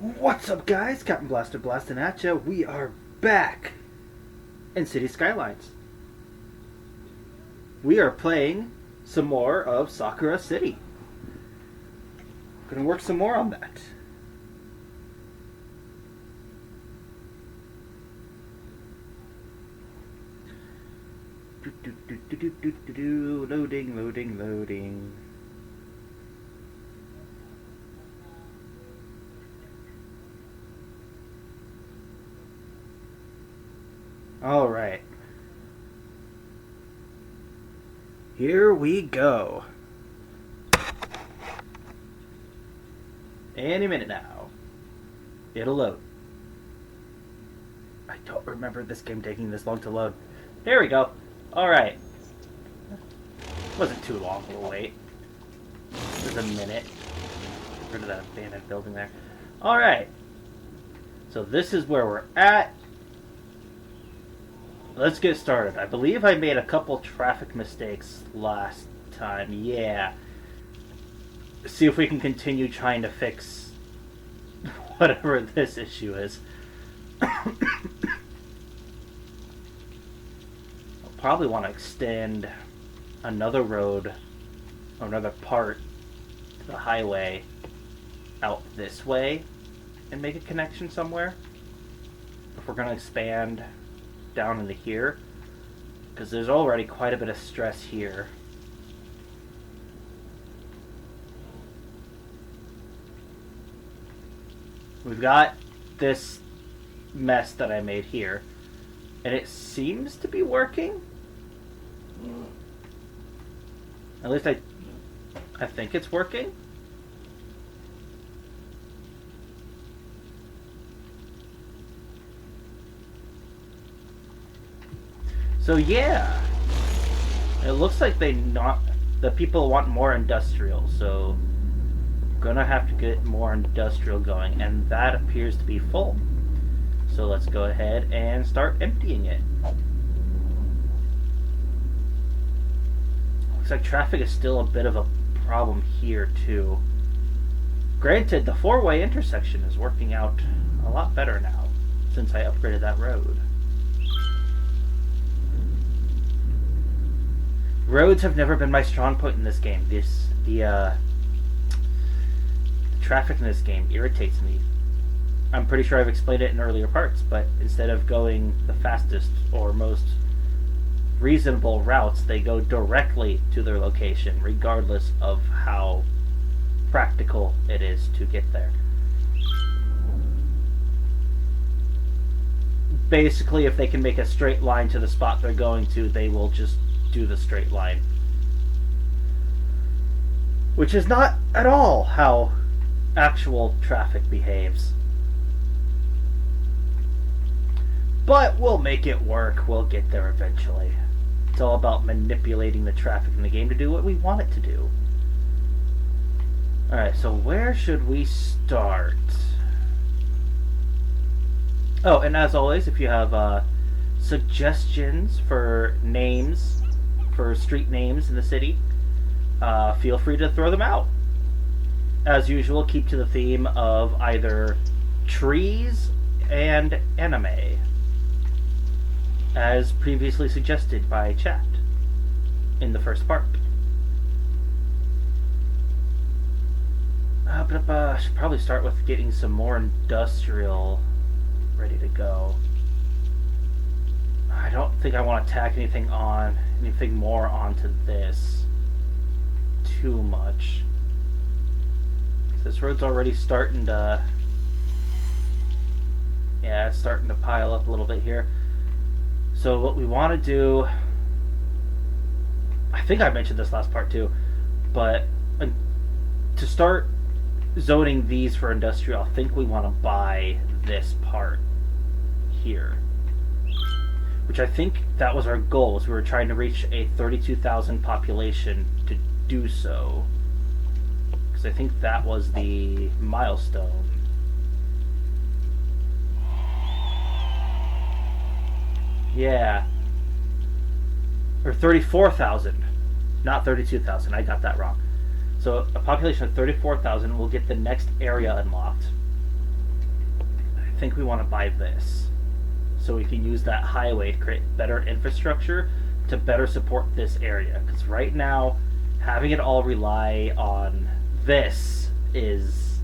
What's up, guys? Captain Blaster blasting at ya. We are back in City Skylines. We are playing some more of Sakura City. Gonna work some more on that. Loading. All right. Here we go. Any minute now. It'll load. I don't remember this game taking this long to load. There we go. Alright. Wasn't too long of a wait. Just a minute. Get rid of that abandoned building there. Alright. So this is where we're at. Let's get started. I believe I made a couple traffic mistakes last time. Yeah. See if we can continue trying to fix whatever this issue is. I'll probably want to extend another road, or another part to the highway out this way and make a connection somewhere. If we're going to expand down into here, because there's already quite a bit of stress here. We've got this mess that I made here, and it seems to be working. At least I think it's working. So yeah, it looks like the people want more industrial, so I'm gonna have to get more industrial going, and that appears to be full. So let's go ahead and start emptying it. Looks like traffic is still a bit of a problem here too. Granted, the four-way intersection is working out a lot better now since I upgraded that road. Roads have never been my strong point in this game. The traffic in this game irritates me. I'm pretty sure I've explained it in earlier parts, but instead of going the fastest or most reasonable routes, they go directly to their location, regardless of how practical it is to get there. Basically, if they can make a straight line to the spot they're going to, they will just do the straight line. Which is not at all how actual traffic behaves. But we'll make it work. We'll get there eventually. It's all about manipulating the traffic in the game to do what we want it to do. Alright, so where should we start? Oh, and as always, if you have suggestions for names, for street names in the city, feel free to throw them out. As usual, keep to the theme of either trees and anime, as previously suggested by chat in the first part. Should probably start with getting some more industrial ready to go. I don't think I want to tack anything more onto this too much. This road's already starting to, yeah, it's starting to pile up a little bit here. So what we want to do, I think I mentioned this last part too, but to start zoning these for industrial, I think we want to buy this part here. Which I think that was our goal, was we were trying to reach a 32,000 population to do so. Because I think that was the milestone. Yeah. Or 34,000. Not 32,000. I got that wrong. So a population of 34,000 will get the next area unlocked. think we want to buy this. So we can use that highway to create better infrastructure to better support this area. Because right now, having it all rely on this is...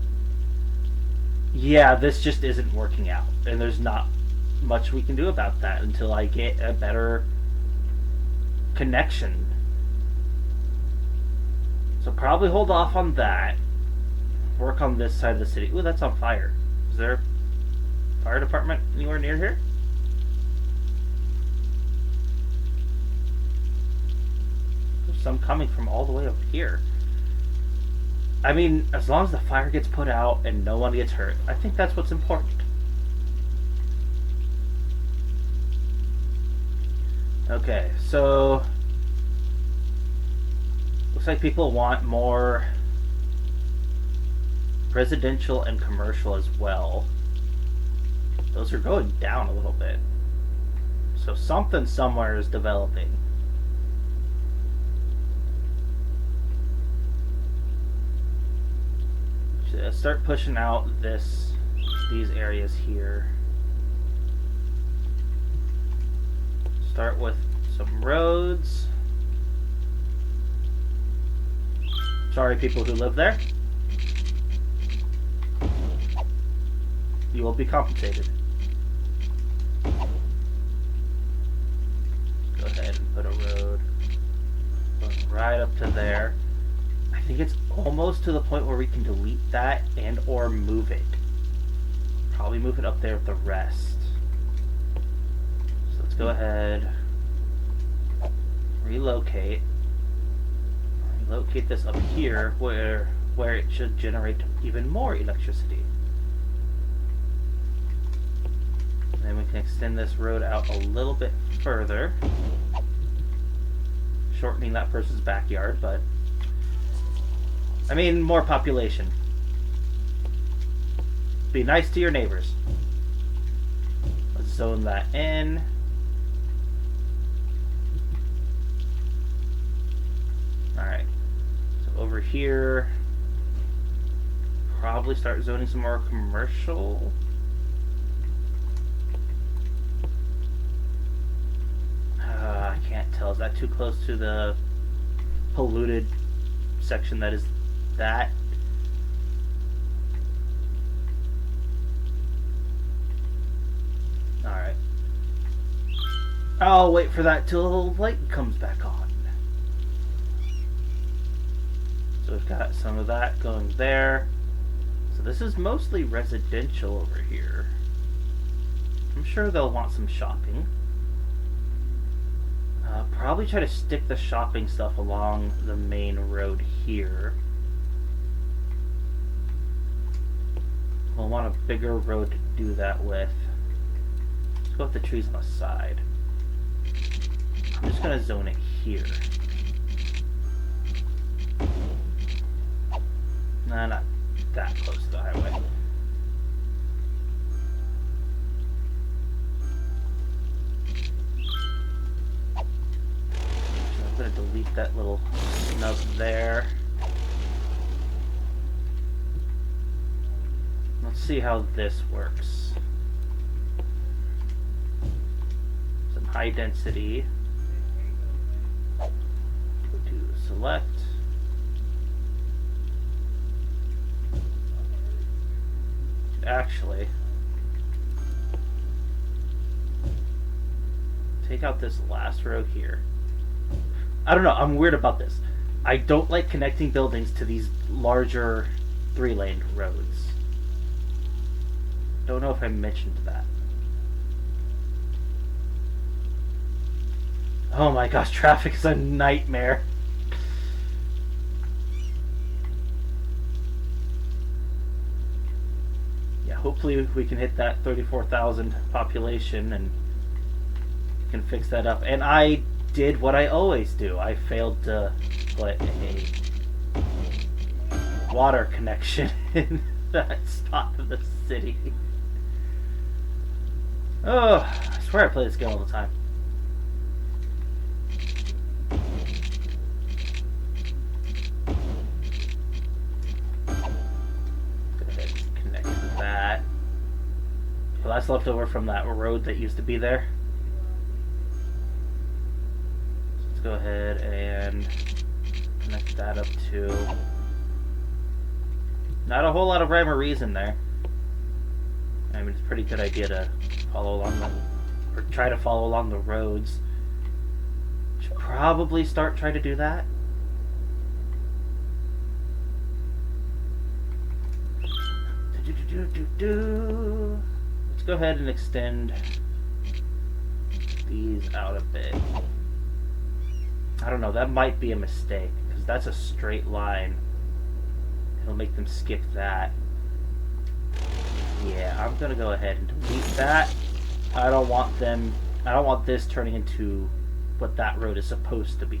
yeah, this just isn't working out. And there's not much we can do about that until I get a better connection. So probably hold off on that. Work on this side of the city. Ooh, that's on fire. Is there a fire department anywhere near here? There's some coming from all the way over here. I mean, as long as the fire gets put out and no one gets hurt, I think that's what's important. Okay, so looks like people want more residential and commercial as well. Those are going down a little bit. So something somewhere is developing. Should start pushing out these areas here. Start with some roads. Sorry, people who live there. You will be compensated. Go ahead and put a road right up to there. I think it's almost to the point where we can delete that and or move it. Probably move it up there with the rest. So let's go ahead. Relocate. Relocate this up here where it should generate even more electricity. Then we can extend this road out a little bit further, shortening that person's backyard, but I mean, more population. Be nice to your neighbors. Let's zone that in. Alright. So over here, probably start zoning some more commercial. I can't tell. Is that too close to the polluted section that is that? Alright. I'll wait for that till the light comes back on. So we've got some of that going there. So this is mostly residential over here. I'm sure they'll want some shopping. Probably try to stick the shopping stuff along the main road here. We'll want a bigger road to do that with. Let's go with the trees on the side. I'm just going to zone it here. Nah, not that close to the highway. I'm going to delete that little snub there. Let's see how this works. Some high density. Go to select. Actually, take out this last row here. I don't know, I'm weird about this. I don't like connecting buildings to these larger 3-lane roads. Don't know if I mentioned that. Oh my gosh, traffic is a nightmare. Yeah, hopefully we can hit that 34,000 population and can fix that up. And I did what I always do. I failed to put a water connection in that spot of the city. Oh, I swear I play this game all the time. Go ahead and connect to that. that's left over from that road that used to be there. Let's go ahead and connect that up to... Not a whole lot of rhyme or reason there. I mean, it's a pretty good idea to follow along the... or try to follow along the roads. Should probably start trying to do that. Let's go ahead and extend these out a bit. I don't know, that might be a mistake, because that's a straight line. It'll make them skip that. Yeah, I'm gonna go ahead and delete that. I don't want this turning into what that road is supposed to be.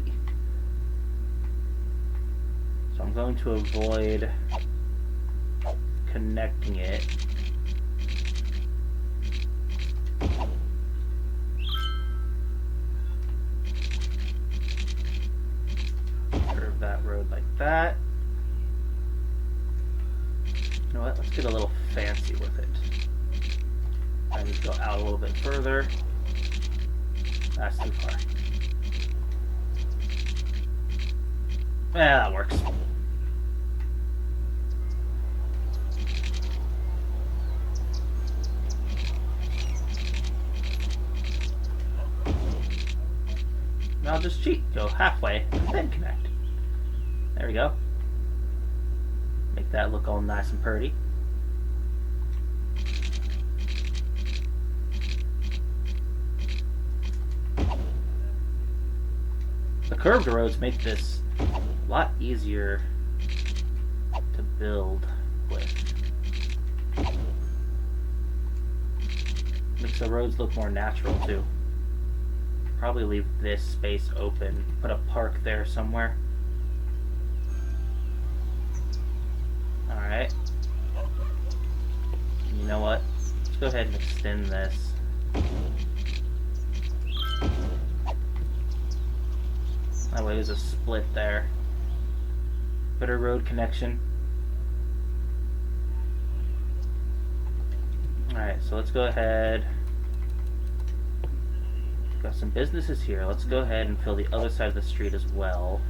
So I'm going to avoid connecting it. Curve that road like that. You know what? Let's get a little fancy with it. I need to go out a little bit further. That's too far. Yeah, that works. Now just cheat. Go halfway and then connect. There we go. Make that look all nice and pretty. The curved roads make this a lot easier to build with. Makes the roads look more natural too. Probably leave this space open. Put a park there somewhere. Alright. You know what? Let's go ahead and extend this. That way there's a split there. Better road connection. Alright, so let's go ahead. Got some businesses here. Let's go ahead and fill the other side of the street as well.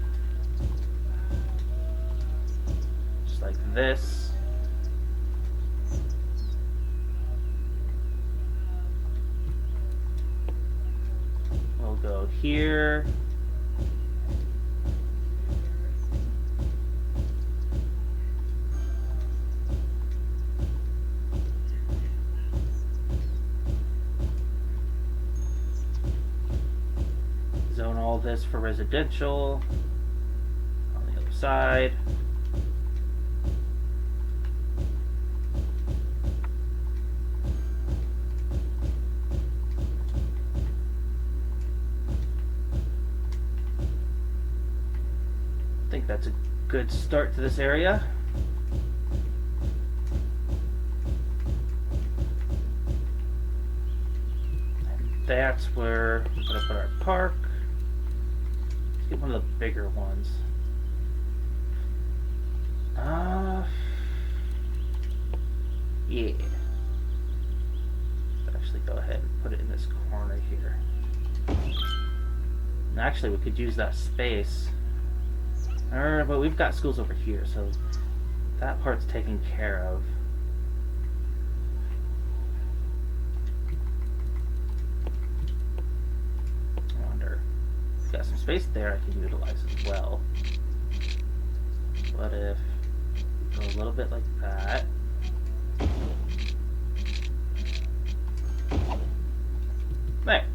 Just like this. We'll go here. Zone all this for residential on the other side. I think that's a good start to this area. And that's where we're going to put our park. Let's get one of the bigger ones. Yeah. Let's actually go ahead and put it in this corner here. And actually, we could use that space. But we've got schools over here, so that part's taken care of. I wonder. Got some space there I can utilize as well. What if go a little bit like that? There.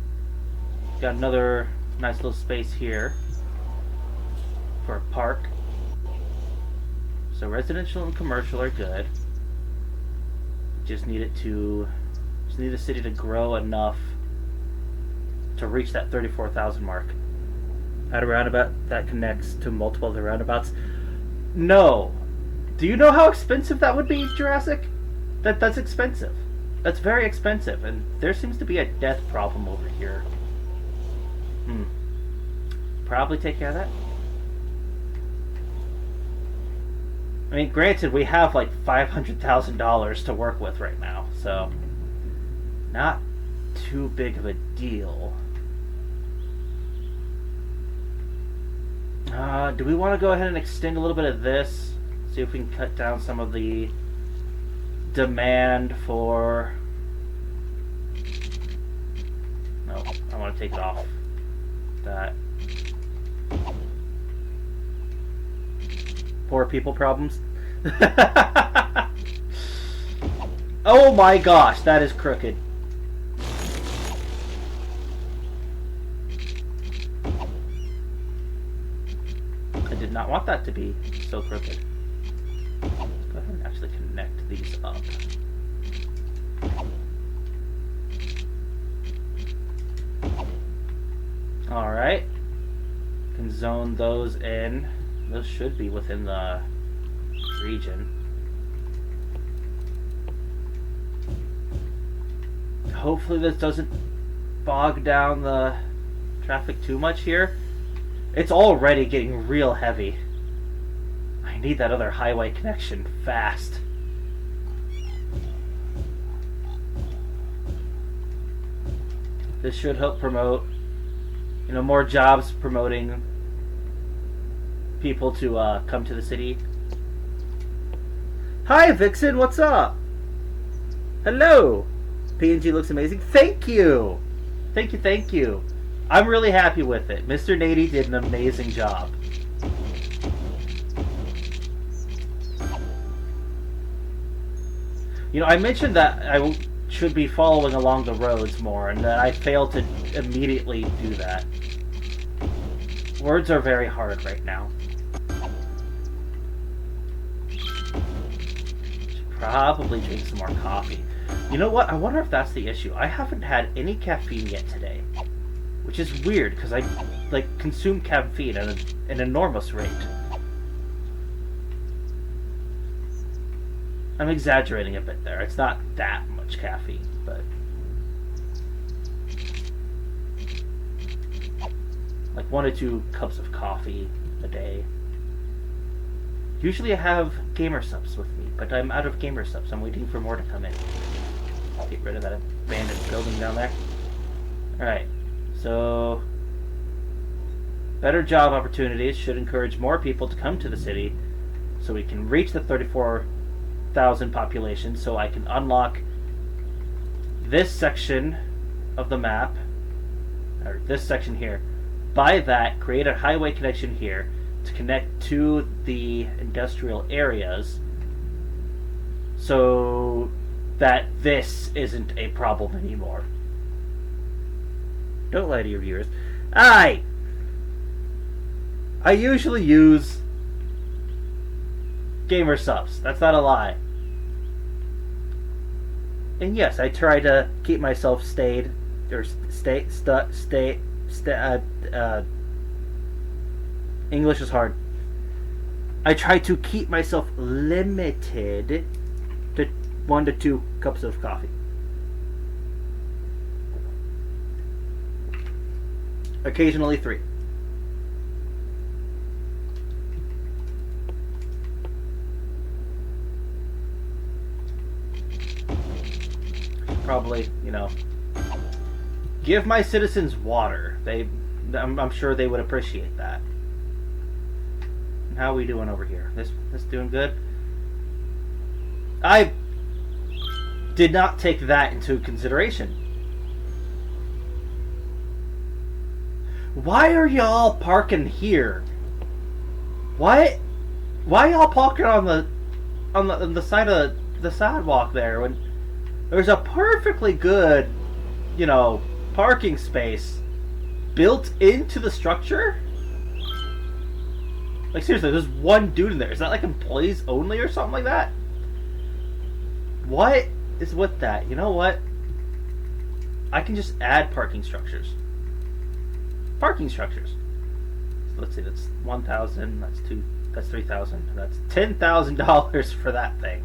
Got another nice little space here for a park. So residential and commercial are good. Just need the city to grow enough to reach that 34,000 mark. At a roundabout that connects to multiple other roundabouts. No. Do you know how expensive that would be, Jurassic? That's expensive. That's very expensive, and there seems to be a death problem over here. Probably take care of that. I mean, granted, we have like $500,000 to work with right now, so not too big of a deal. Do we want to go ahead and extend a little bit of this? See if we can cut down some of the demand for... No, I want to take it off. That. Poor people problems. Oh my gosh, that is crooked. I did not want that to be so crooked. Let's go ahead and actually connect these up. Alright. Can zone those in. Those should be within the region. Hopefully this doesn't bog down the traffic too much here. It's already getting real heavy. I need that other highway connection fast. This should help promote, more jobs, promoting people to come to the city. Hi, Vixen, what's up? Hello. PNG looks amazing. Thank you. Thank you, thank you. I'm really happy with it. Mr. Nady did an amazing job. I mentioned that I should be following along the roads more, and that I failed to immediately do that. Words are very hard right now. Should probably drink some more coffee. You know what? I wonder if that's the issue. I haven't had any caffeine yet today, which is weird because I consume caffeine at an enormous rate. I'm exaggerating a bit there. It's not that much caffeine, but like 1 to 2 cups of coffee a day. Usually I have gamer subs with me, but I'm out of gamer subs. I'm waiting for more to come in. Get rid of that abandoned building down there. Alright, so better job opportunities should encourage more people to come to the city so we can reach the 34,000 population, so I can unlock this section of the map, or this section here. By that, create a highway connection here to connect to the industrial areas so that this isn't a problem anymore. Don't lie to your viewers. I usually use gamer subs. That's not a lie. And yes, I try to keep myself English is hard. I try to keep myself limited to 1 to 2 cups of coffee. Occasionally 3. Probably, give my citizens water. I'm sure they would appreciate that. How are we doing over here? This doing good? I did not take that into consideration. Why are y'all parking here? Why y'all parking on the side of the sidewalk there when there's a perfectly good, parking space built into the structure? Like, seriously, there's one dude in there. Is that like employees only or something like that? What is with that? You know what? I can just add parking structures. Parking structures. So let's see, that's 1,000, that's 2, that's 3,000, that's $10,000 for that thing.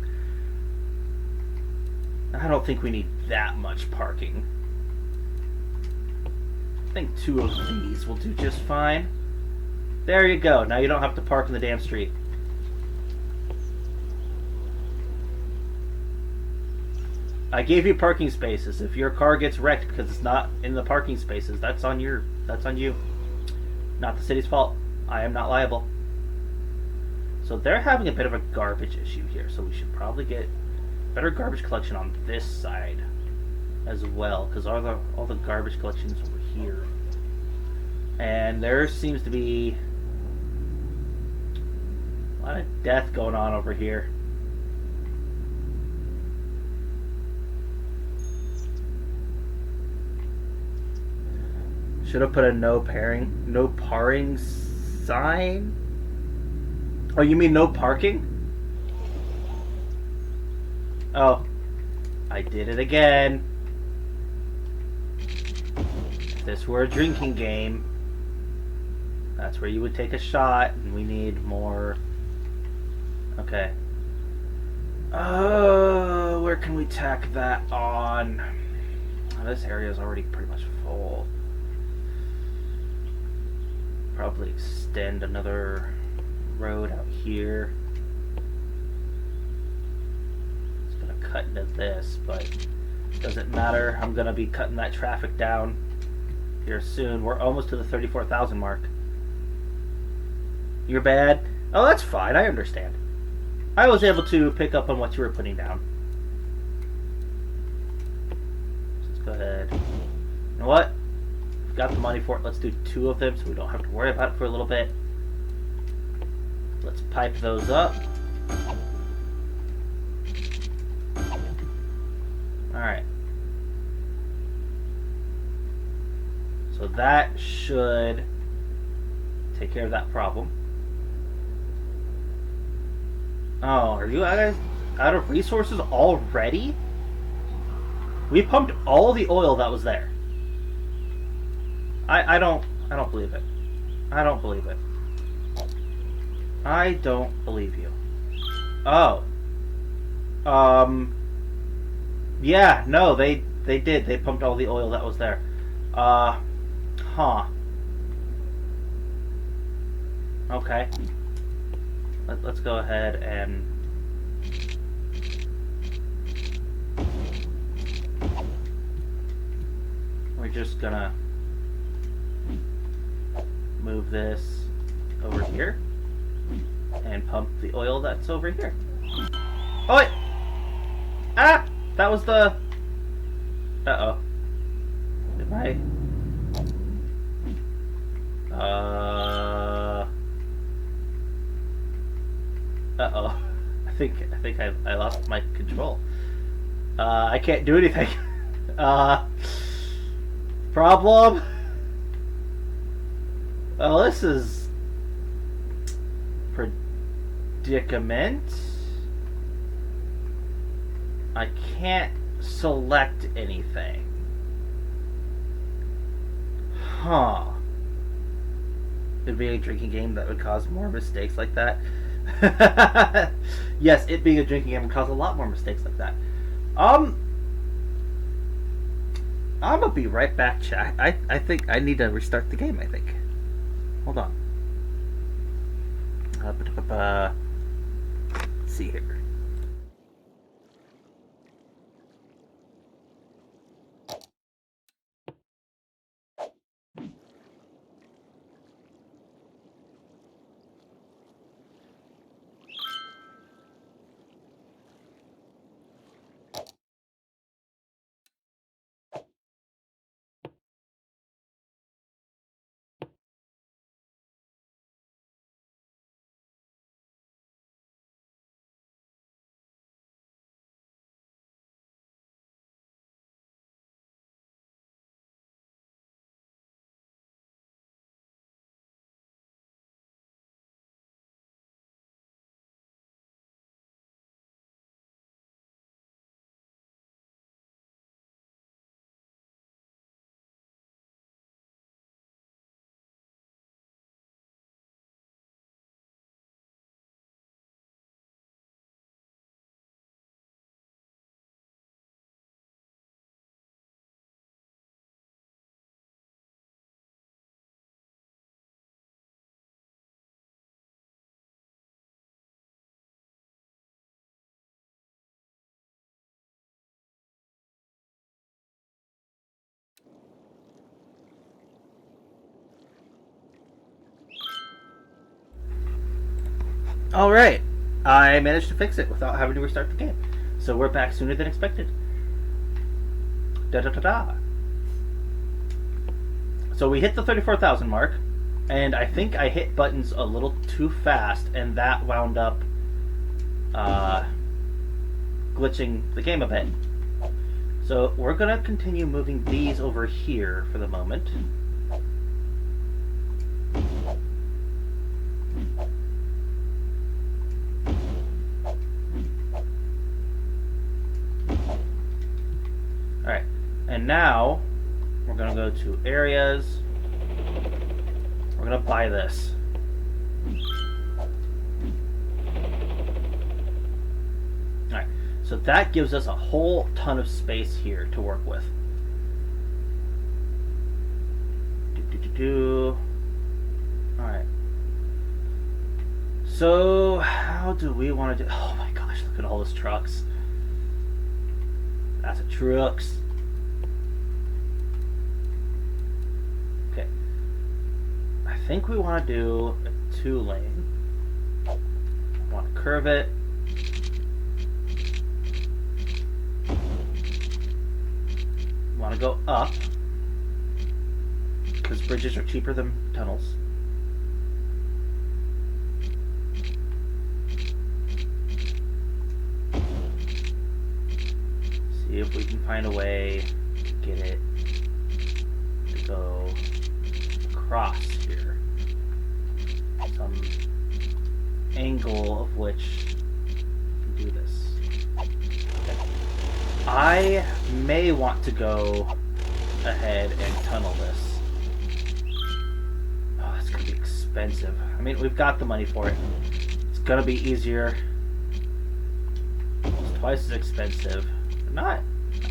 I don't think we need that much parking. I think 2 of these will do just fine. There you go. Now you don't have to park in the damn street. I gave you parking spaces. If your car gets wrecked because it's not in the parking spaces, that's on you. Not the city's fault. I am not liable. So they're having a bit of a garbage issue here, so we should probably get better garbage collection on this side as well, because all the garbage collections over here. And there seems to be a lot of death going on over here. Should have put a no parring sign. Oh, you mean no parking? Oh, I did it again. If this were a drinking game, that's where you would take a shot, and we need more. Okay. Where can we tack that on? Oh, this area is already pretty much full. Probably extend another road out here. It's gonna cut into this, but doesn't matter. I'm gonna be cutting that traffic down here soon. We're almost to the 34,000 mark. You're bad? Oh, that's fine. I understand. I was able to pick up on what you were putting down. Let's go ahead. You know what? We've got the money for it. Let's do 2 of them so we don't have to worry about it for a little bit. Let's pipe those up. Alright. So that should take care of that problem. Oh, are you guys out of resources already? We pumped all the oil that was there. I don't believe it. I don't believe it. I don't believe you. Oh. Yeah, no, they did. They pumped all the oil that was there. Huh. Okay. Let's go ahead and we're just gonna move this over here and pump the oil that's over here. Oh wait! Ah! That was the... Uh-oh. Did I... Uh-oh. I think I lost my control. I can't do anything. Problem? Well, this is... predicament. I can't select anything. Huh. It'd be a drinking game that would cause more mistakes like that. Yes, it being a drinking game would cause a lot more mistakes like that. I'm gonna be right back, chat. I think I need to restart the game, I think. Hold on. Let's see here. Alright. I managed to fix it without having to restart the game. So we're back sooner than expected. Da da da da. So we hit the 34,000 mark, and I think I hit buttons a little too fast, and that wound up glitching the game a bit. So we're going to continue moving these over here for the moment. Alright, and now we're going to go to areas. We're going to buy this. Alright, so that gives us a whole ton of space here to work with. Alright. So, how do we want to do... Oh my gosh, look at all those trucks. That's a trucks. Okay. I think we want to do a 2-lane. I want to curve it. Want to go up because bridges are cheaper than tunnels. See if we can find a way to get it to go across here. Some angle of which we can do this. Okay. I may want to go ahead and tunnel this. Oh, it's going to be expensive. I mean, we've got the money for it. It's going to be easier. Almost twice as expensive. Not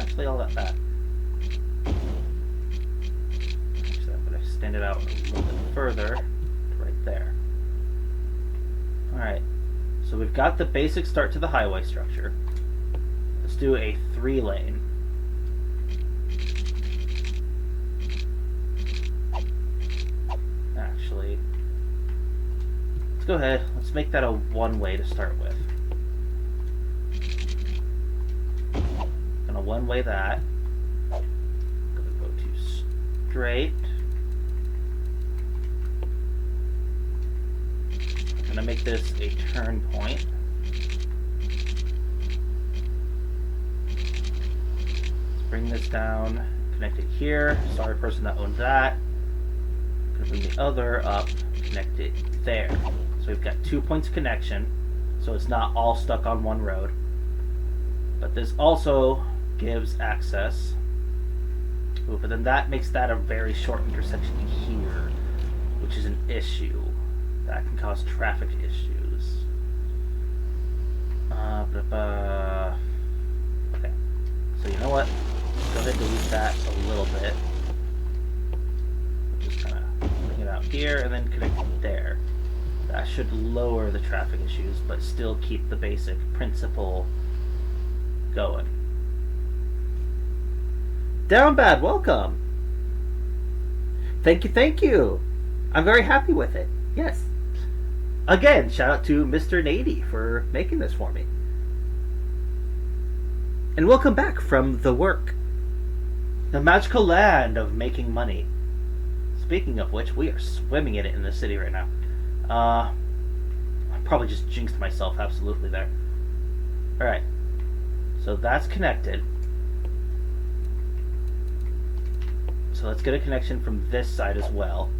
actually all that bad. Actually, I'm going to extend it out a little bit further to right there. Alright, so we've got the basic start to the highway structure. Let's do a 3-lane. Actually, let's go ahead. Let's make that a 1-way to start with. Gonna 1-way that. Gonna go to straight. Gonna make this a turn point. Bring this down, connect it here. Sorry, person that owned that. Gonna bring the other up, connect it there. So we've got 2 points of connection, so it's not all stuck on one road. But this also gives access. Ooh, but then that makes that a very short intersection here, which is an issue. That can cause traffic issues. Okay, so you know what? Go ahead and delete that a little bit. Just kind of bring it out here and then connect it there. That should lower the traffic issues, but still keep the basic principle going. Down Bad, welcome! Thank you, thank you! I'm very happy with it. Yes. Again, shout out to Mr. Nady for making this for me. And welcome back from the work. The magical land of making money. Speaking of which, we are swimming in it in the city right now. I probably just jinxed myself absolutely there. Alright. So that's connected. So let's get a connection from this side as well.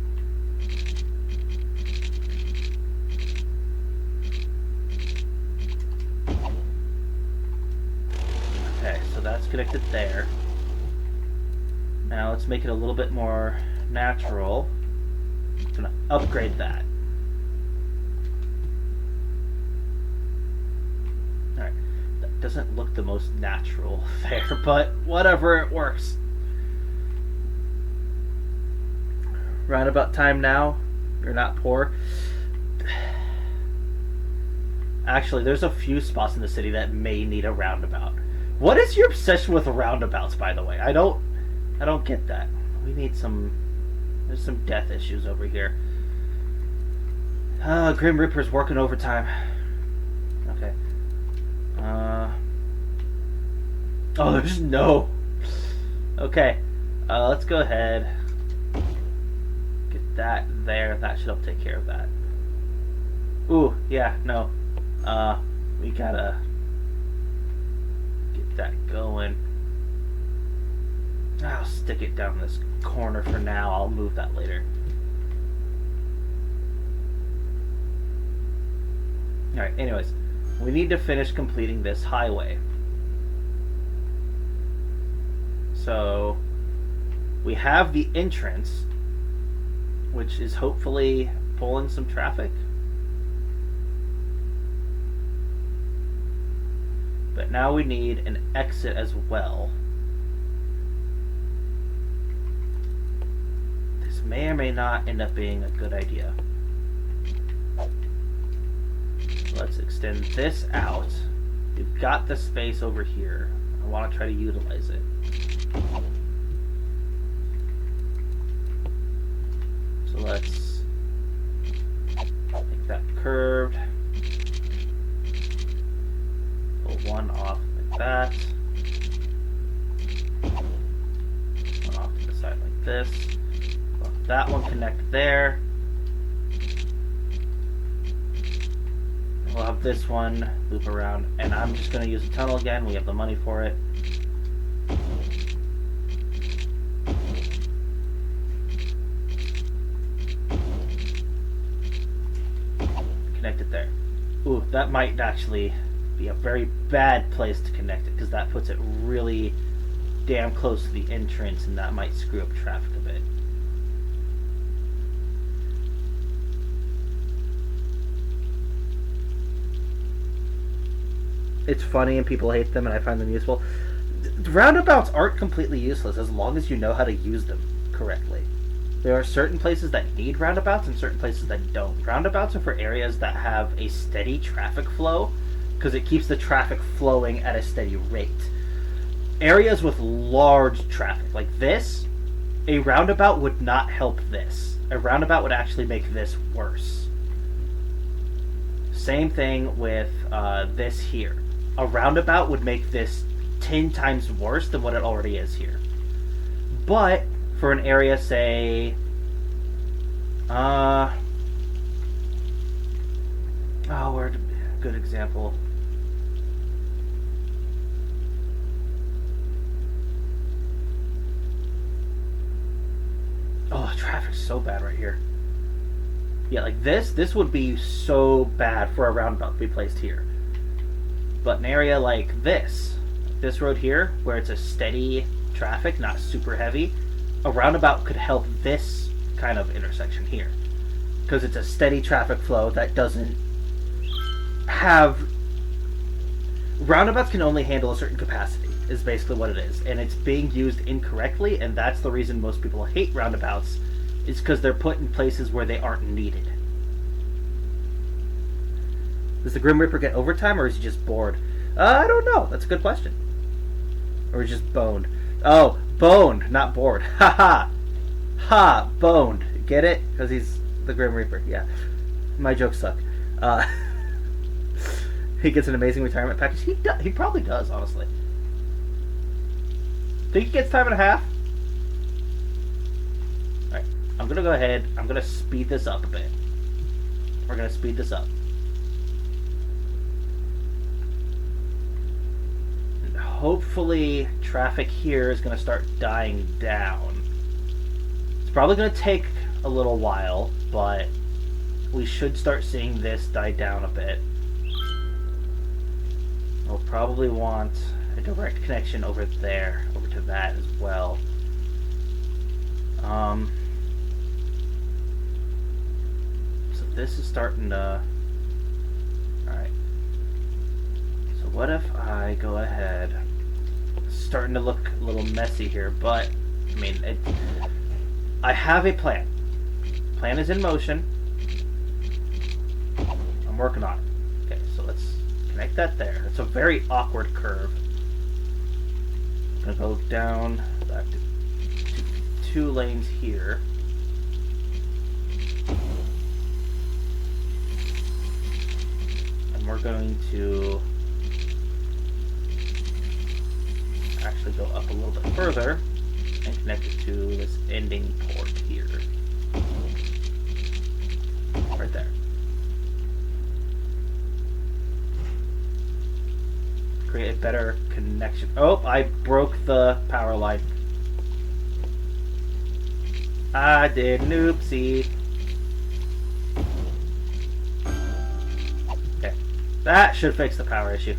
Okay, so that's connected there. Now let's make it a little bit more natural. I'm gonna upgrade that. Alright, that doesn't look the most natural there, but whatever, it works. Roundabout time now. You're not poor. Actually, there's a few spots in the city that may need a roundabout. What is your obsession with roundabouts, by the way? I don't get that. We need some... There's some death issues over here. Grim Reaper's working overtime. Okay. Oh, there's no. Okay. Let's go ahead. Get that there. That should help take care of that. Ooh, yeah, no. We gotta get that going. I'll stick it down this corner for now. I'll move that later. Alright, anyways. We need to finish completing this highway. So, we have the entrance, which is hopefully pulling some traffic. But now we need an exit as well. This may or may not end up being a good idea. Let's extend this out. We've got the space over here. I want to try to utilize it. So let's make that curved. Pull one off like that. One off to the side like this. Let that one connect there. We'll have this one loop around, and I'm just going to use a tunnel again. We have the money for it. Connect it there. Ooh, that might actually be a very bad place to connect it, because that puts it really damn close to the entrance, and that might screw up traffic a bit. It's funny and people hate them, and I find them useful. Roundabouts aren't completely useless as long as you know how to use them correctly. There are certain places that need roundabouts and certain places that don't. Roundabouts are for areas that have a steady traffic flow, because it keeps the traffic flowing at a steady rate. Areas with large traffic, like this, a roundabout would not help this. A roundabout would actually make this worse. Same thing with this here. A roundabout would make this 10 times worse than what it already is here. But for an area, say, where's a good example? Oh, traffic's so bad right here. Yeah, like this would be so bad for a roundabout to be placed here. But an area like this road here, where it's a steady traffic, not super heavy, a roundabout could help this kind of intersection here. Because it's a steady traffic flow that doesn't have... Roundabouts can only handle a certain capacity, is basically what it is. And it's being used incorrectly, and that's the reason most people hate roundabouts, is because they're put in places where they aren't needed. Does the Grim Reaper get overtime, or is he just bored? I don't know. That's a good question. Or just boned. Oh, boned, not bored. Ha ha. Ha, boned. Get it? Because he's the Grim Reaper. Yeah. My jokes suck. He gets an amazing retirement package. He probably does, honestly. Think he gets time and a half? Alright. I'm going to go ahead. I'm going to speed this up a bit. We're going to speed this up. Hopefully traffic here is going to start dying down. It's probably going to take a little while, but we should start seeing this die down a bit. We'll probably want a direct connection over there, over to that as well. So this is starting to... Alright. So what if I go ahead... Starting to look a little messy here, but I mean, I have a plan. Plan is in motion. I'm working on it. Okay, so let's connect that there. It's a very awkward curve. I'm gonna go down back to 2 lanes here. And we're going to actually go up a little bit further and connect it to this ending port here. Right there. Create a better connection. Oh, I broke the power line. I did an oopsie. Okay. That should fix the power issue.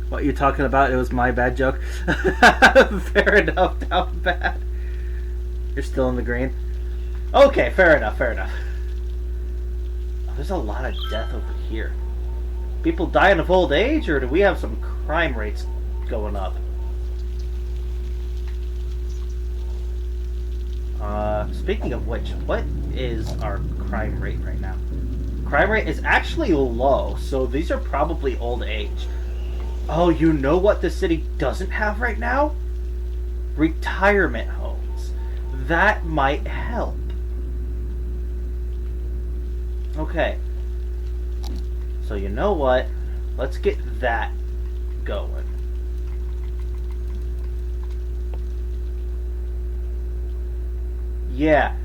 What you talking about? It was my bad joke. Fair enough, down bad. You're still in the green. Okay, fair enough, fair enough. Oh, there's a lot of death over here. People dying of old age, or do we have some crime rates going up? Speaking of which, what is our crime rate right now? Crime rate is actually low, so these are probably old age. Oh, you know what the city doesn't have right now? Retirement homes. That might help. Okay. So you know what? Let's get that going. Yeah.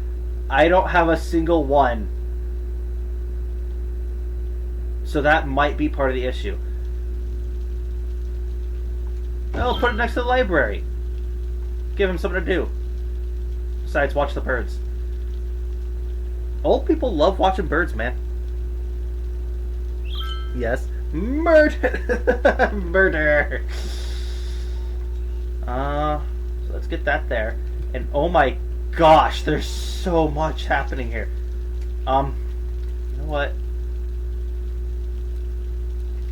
I don't have a single one. So that might be part of the issue. I'll put it next to the library. Give him something to do. Besides, watch the birds. Old people love watching birds, man. Yes. Murder! Murder! So let's get that there. And oh my gosh, there's so much happening here. You know what?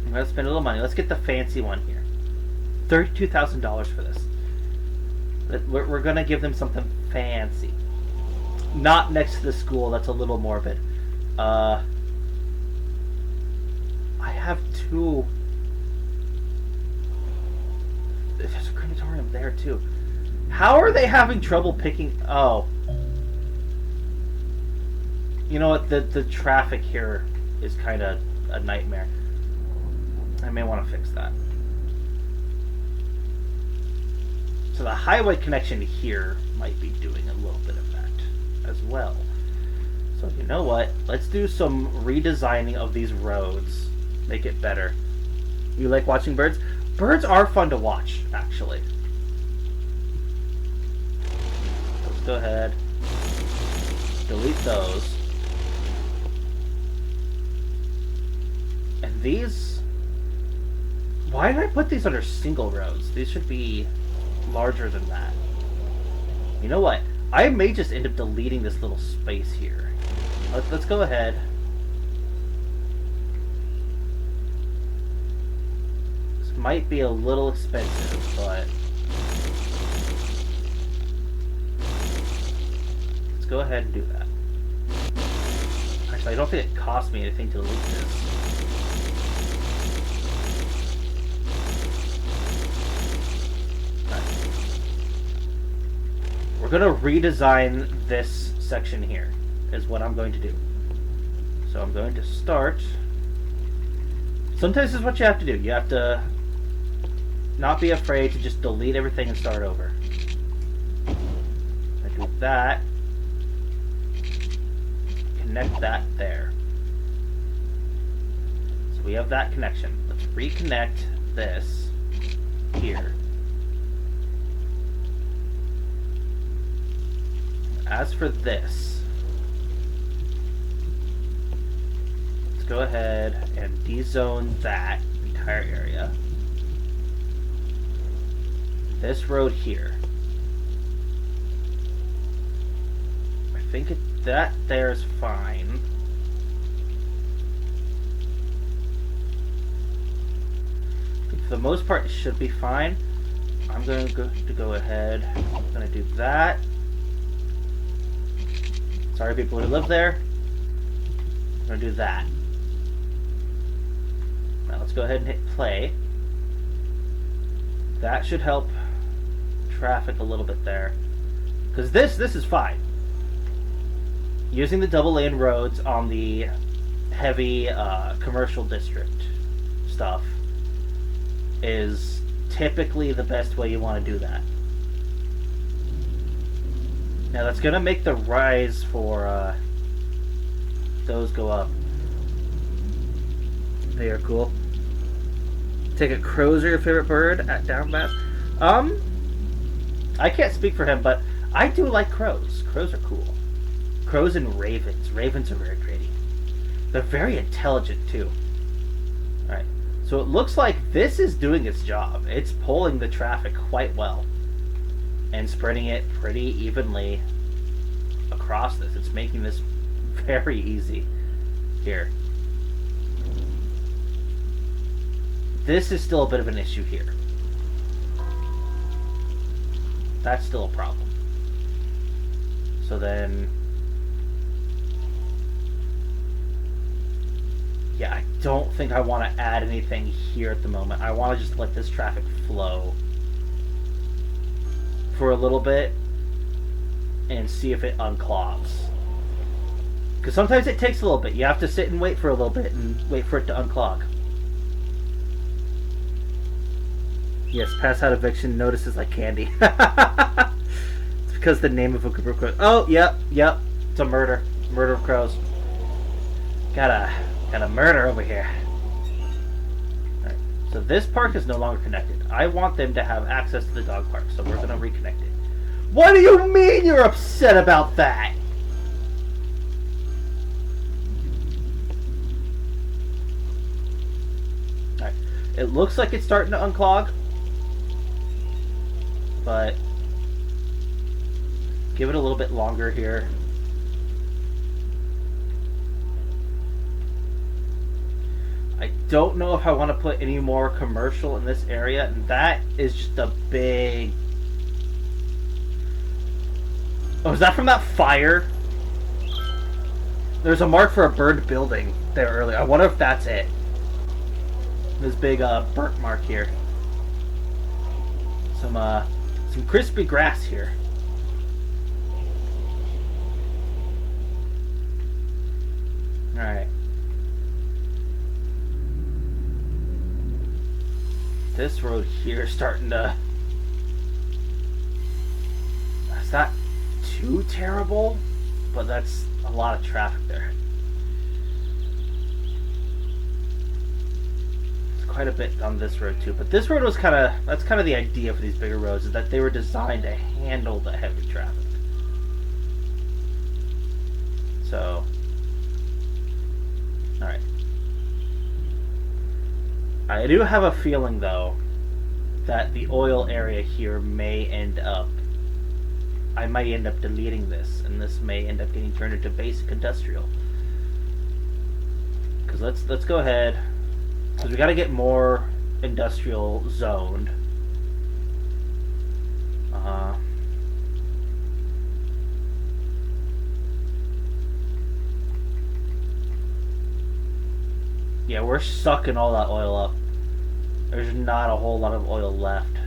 I'm gonna spend a little money. Let's get the fancy one here. $32,000 for this. We're gonna give them something fancy. Not next to the school. That's a little morbid. I have two. There's a crematorium there too. How are they having trouble picking? Oh, you know what? The traffic here is kind of a nightmare. I may want to fix that. So the highway connection here might be doing a little bit of that as well. So you know what? Let's do some redesigning of these roads. Make it better. You like watching birds? Birds are fun to watch, actually. Let's go ahead. Delete those. And these... Why did I put these under single roads? These should be larger than that. You know what? I may just end up deleting this little space here. Let's go ahead. This might be a little expensive, but let's go ahead and do that. Actually, I don't think it cost me anything to delete this. We're going to redesign this section here, is what I'm going to do. So I'm going to start. Sometimes this is what you have to do. You have to not be afraid to just delete everything and start over. I do that. Connect that there. So we have that connection. Let's reconnect this here. As for this, let's go ahead and dezone that entire area. This road here, I think that there is fine. For the most part, it should be fine. I'm going to go ahead. I'm going to do that. Sorry, people who live there. I'm going to do that. Now let's go ahead and hit play. That should help traffic a little bit there. Because this is fine. using the double lane roads on the heavy commercial district stuff is typically the best way you want to do that. Now that's going to make the rise for those go up. They are cool. Take a crow's your favorite bird at down map. I can't speak for him, but I do like crows. Crows are cool. Crows and ravens. Ravens are very pretty. They're very intelligent too. Alright. So it looks like this is doing its job. It's pulling the traffic quite well. And spreading it pretty evenly across this. It's making this very easy here. This is still a bit of an issue here. That's still a problem. So then... yeah, I don't think I want to add anything here at the moment. I want to just let this traffic flow for a little bit and see if it unclogs. Because sometimes it takes a little bit. You have to sit and wait for a little bit and wait for it to unclog. Yes, pass out eviction notices like candy. It's because the name of a group of crows. Oh, yep. It's a murder. Murder of crows. Got a murder over here. Alright, so this park is no longer connected. I want them to have access to the dog park, so we're going to reconnect it. What do you mean you're upset about that? Alright, it looks like it's starting to unclog. But give it a little bit longer here. I don't know if I want to put any more commercial in this area, and that is just a big... oh, is that from that fire? There's a mark for a burned building there earlier. I wonder if that's it. This big burnt mark here. Some crispy grass here. Alright. This road here is starting to... it's not too terrible, but that's a lot of traffic there. Quite a bit on this road too, but this road was that's kind of the idea for these bigger roads, is that they were designed to handle the heavy traffic. So, alright. I do have a feeling though that the oil area here may end up, I might end up deleting this, and this may end up getting turned into basic industrial. Because let's go ahead. Because we got to get more industrial zoned. Yeah, we're sucking all that oil up. There's not a whole lot of oil left.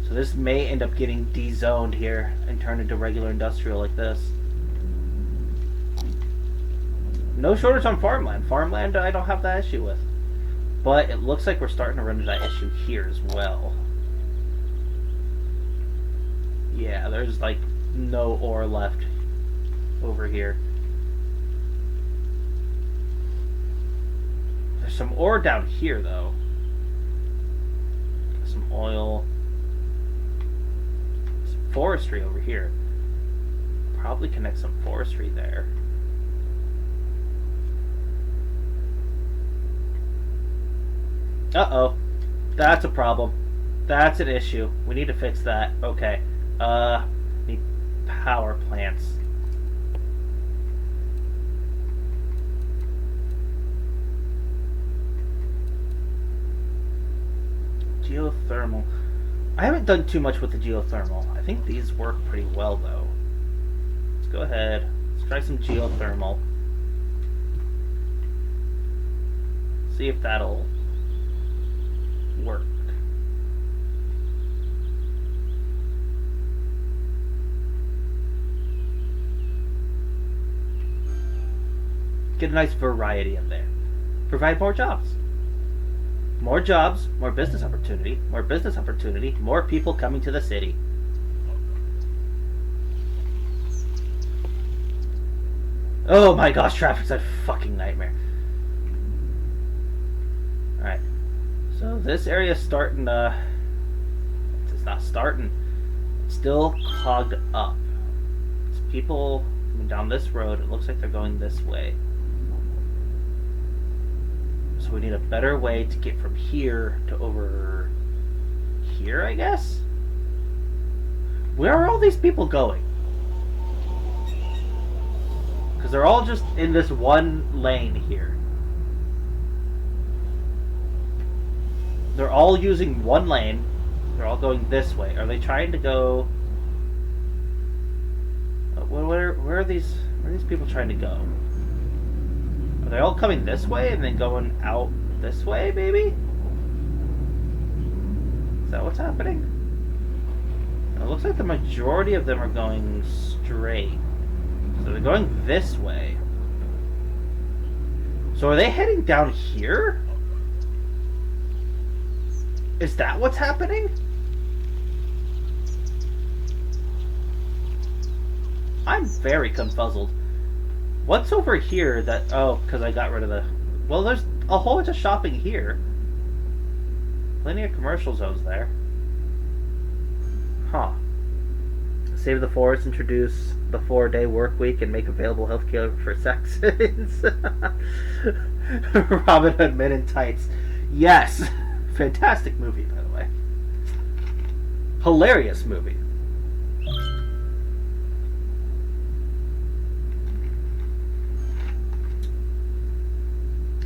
So this may end up getting de-zoned here and turned into regular industrial like this. No shortage on farmland. Farmland I don't have that issue with. But it looks like we're starting to run into that issue here as well. Yeah, there's like no ore left over here. There's some ore down here though. Some oil. Some forestry over here. Probably connect some forestry there. Uh-oh. That's a problem. That's an issue. We need to fix that. Okay. Need power plants. Geothermal. I haven't done too much with the geothermal. I think these work pretty well, though. Let's go ahead. Let's try some geothermal. See if that'll work. Get a nice variety in there. Provide more jobs. More jobs, more business opportunity, more people coming to the city. Oh my gosh, traffic's a fucking nightmare. Alright. So this area's starting to... It's not starting. It's still clogged up. It's people coming down this road. It looks like they're going this way. So we need a better way to get from here to over here, I guess? Where are all these people going? Because they're all just in this one lane here. They're all using one lane. They're all going this way. Are they trying to go... Where are these people trying to go? Are they all coming this way and then going out this way, maybe? Is that what's happening? It looks like the majority of them are going straight. So they're going this way. So are they heading down here? Is that what's happening? I'm very confuzzled. What's over here that... Oh, because I got rid of the... Well, there's a whole bunch of shopping here. Plenty of commercial zones there. Huh. Save the forest, introduce the 4-day work week, and make available healthcare for Saxons. Robin Hood Men in Tights. Yes! Fantastic movie, by the way. Hilarious movie.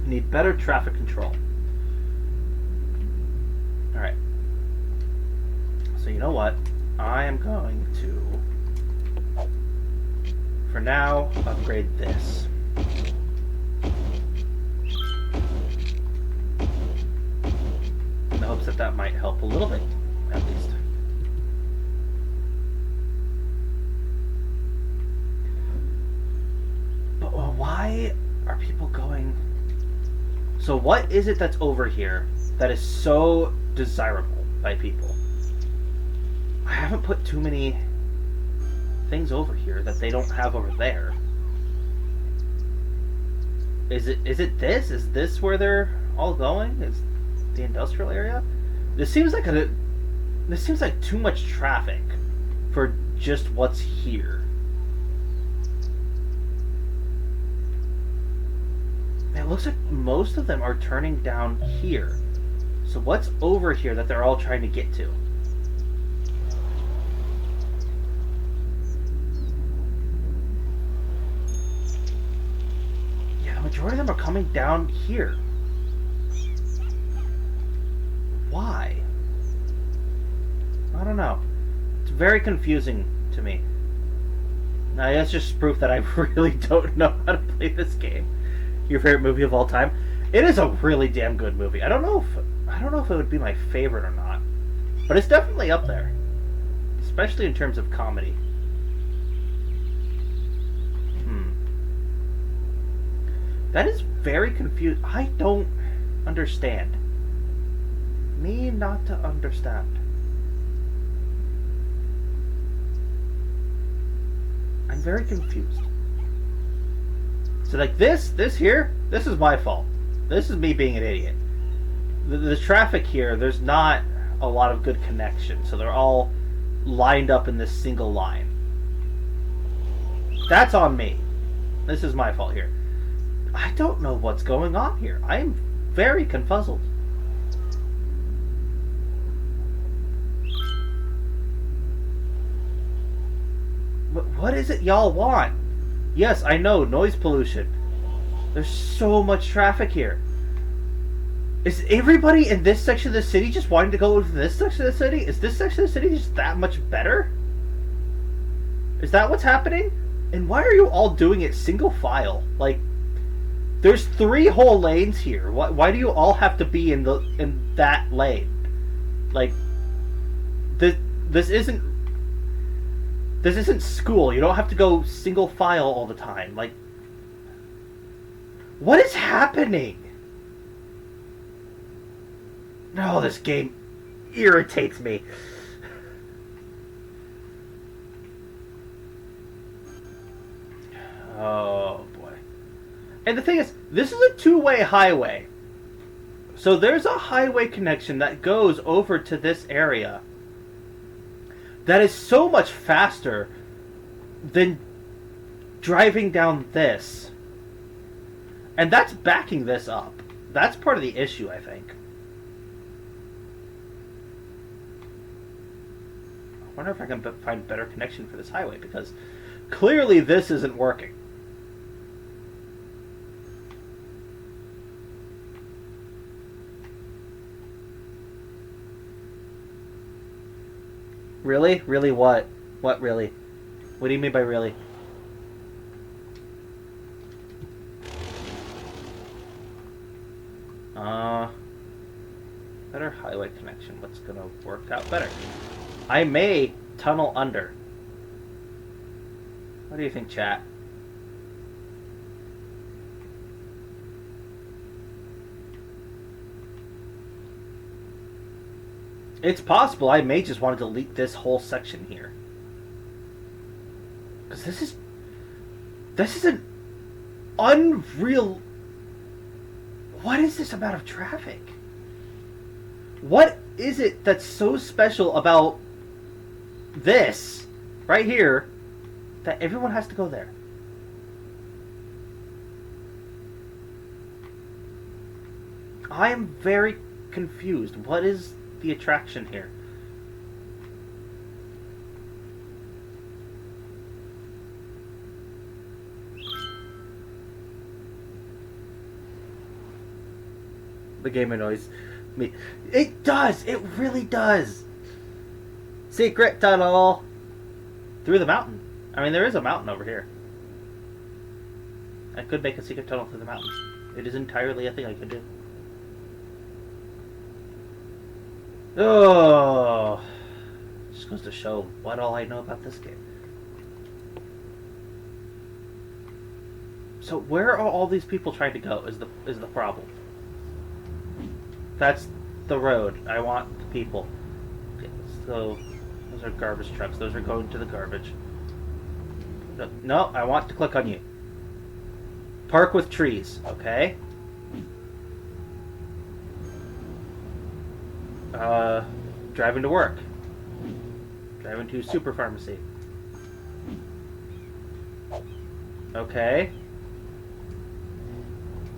Need better traffic control. Alright. So you know what? I am going to, for now, upgrade this. In the hopes that that might help a little bit, at least. But why are people going... So what is it that's over here that is so desirable by people? I haven't put too many things over here that they don't have over there. Is it this? Is this where they're all going? Is the industrial area? This seems like too much traffic for just what's here. It looks like most of them are turning down here. So what's over here that they're all trying to get to? Yeah, the majority of them are coming down here. Why? I don't know. It's very confusing to me. Now that's just proof that I really don't know how to play this game. Your favorite movie of all time? It is a really damn good movie. I don't know if it would be my favorite or not, but it's definitely up there, especially in terms of comedy. That is very confusing. I don't understand. Me not to understand. I'm very confused. So like this here, this is my fault. This is me being an idiot. The traffic here, there's not a lot of good connection, so they're all lined up in this single line. That's on me. This is my fault here. I don't know what's going on here. I am very confuzzled. What is it y'all want? Yes, I know, noise pollution. There's so much traffic here. Is everybody in this section of the city just wanting to go to this section of the city? Is this section of the city just that much better? Is that what's happening? And why are you all doing it single file? Like, there's 3 whole lanes here. Why do you all have to be in that lane? Like, this isn't school. You don't have to go single file all the time. Like, What is happening? No, this game irritates me. Oh boy. And the thing is, this is a two-way highway. So there's a highway connection that goes over to this area that is so much faster than driving down this. And that's backing this up. That's part of the issue, I think. I wonder if I can find a better connection for this highway, because clearly this isn't working. Really? Really what? What really? What do you mean by really? Better highway connection. What's gonna work out better? I may tunnel under. What do you think, chat? It's possible I may just want to delete this whole section here. Because this is an unreal... What is this amount of traffic? What is it that's so special about this right here that everyone has to go there? I am very confused. What is the attraction here? The game annoys me. It does! It really does! Secret tunnel! Through the mountain. I mean, there is a mountain over here. I could make a secret tunnel through the mountain. It is entirely a thing I could do. Oh, just goes to show what all I know about this game. So where are all these people trying to go? Is the problem? That's the road. I want the people. Okay, so those are garbage trucks. Those are going to the garbage. No, I want to click on you. Park with trees. Okay. Driving to work. Driving to super pharmacy. Okay.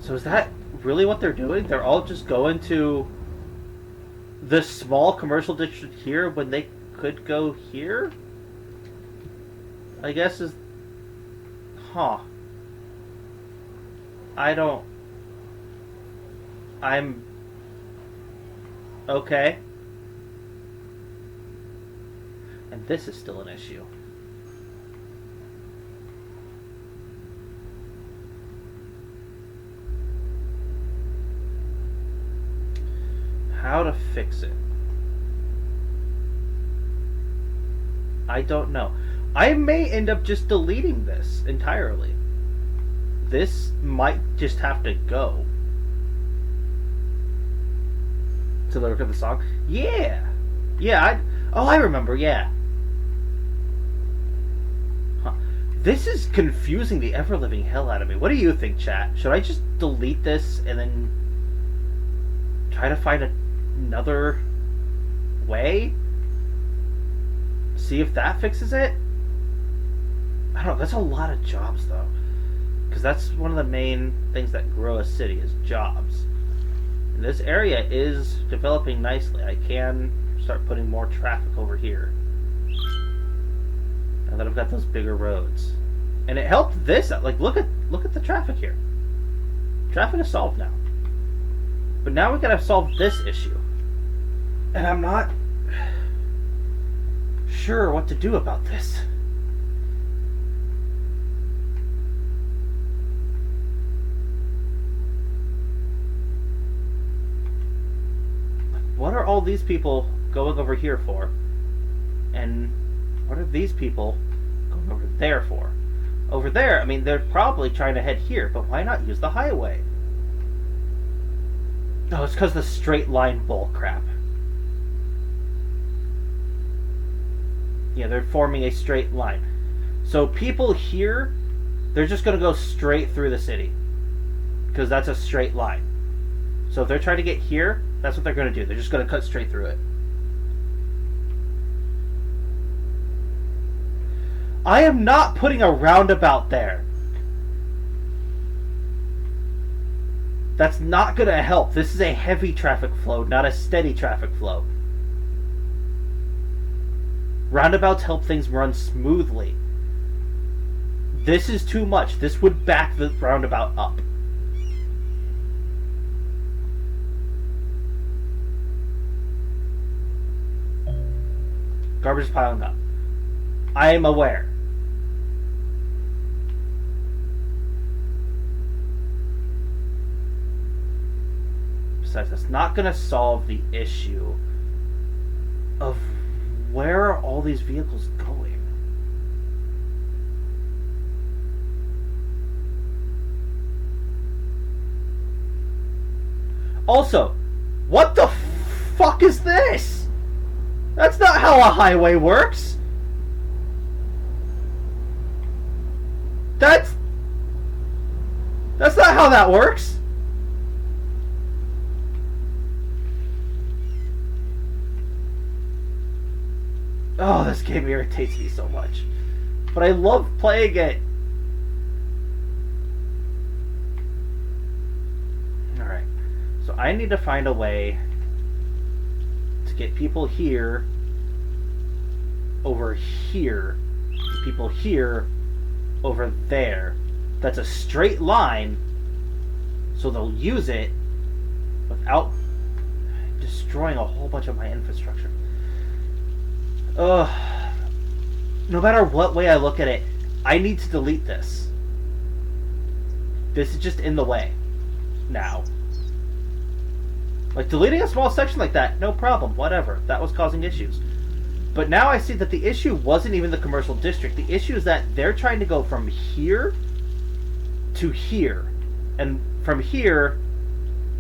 So is that really what they're doing? They're all just going to this small commercial district here when they could go here? I guess is... Huh. I'm... Okay. And this is still an issue. How to fix it? I don't know. I may end up just deleting this entirely. This might just have to go. To the lyric of the song? Yeah! Yeah, I remember, yeah. Huh. This is confusing the ever-living hell out of me. What do you think, chat? Should I just delete this and then try to find another way? See if that fixes it? I don't know, that's a lot of jobs, though. Because that's one of the main things that grow a city, is jobs. And this area is developing nicely. I can start putting more traffic over here. Now that I've got those bigger roads. And it helped this out. Like, look at the traffic here. Traffic is solved now. But now we gotta solve this issue. And I'm not sure what to do about this. What are all these people going over here for? And what are these people going over there for? Over there, I mean, they're probably trying to head here, but why not use the highway? Oh, it's because the straight line bull crap. Yeah, they're forming a straight line. So people here, they're just going to go straight through the city. Because that's a straight line. So if they're trying to get here, that's what they're going to do. They're just going to cut straight through it. I am not putting a roundabout there. That's not going to help. This is a heavy traffic flow, not a steady traffic flow. Roundabouts help things run smoothly. This is too much. This would back the roundabout up. Garbage is piling up. I am aware. Besides, that's not going to solve the issue of where are all these vehicles going. Also, what the fuck is this? That's not how a highway works. That's not how that works. Oh, this game irritates me so much. But I love playing it. Alright. So I need to find a way to get people here over here. People here over there. That's a straight line. So they'll use it without destroying a whole bunch of my infrastructure. No matter what way I look at it, I need to delete this. This is just in the way now. Like, deleting a small section like that, no problem, whatever. That was causing issues. But now I see that the issue wasn't even the commercial district. The issue is that they're trying to go from here to here. And from here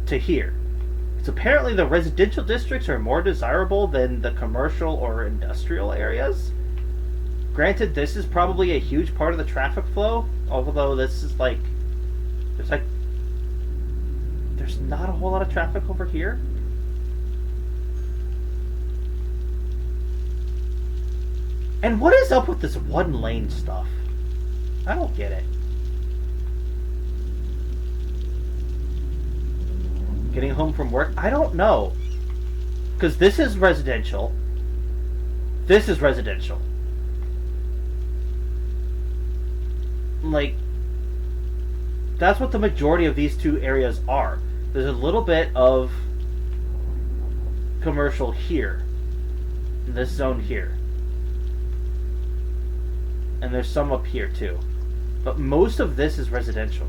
to here. So apparently the residential districts are more desirable than the commercial or industrial areas. Granted, this is probably a huge part of the traffic flow, although this is like, there's not a whole lot of traffic over here. And what is up with this one lane stuff? I don't get it. Getting home from work? I don't know. Because this is residential. This is residential. Like, that's what the majority of these two areas are. There's a little bit of commercial here. In this zone here. And there's some up here too. But most of this is residential.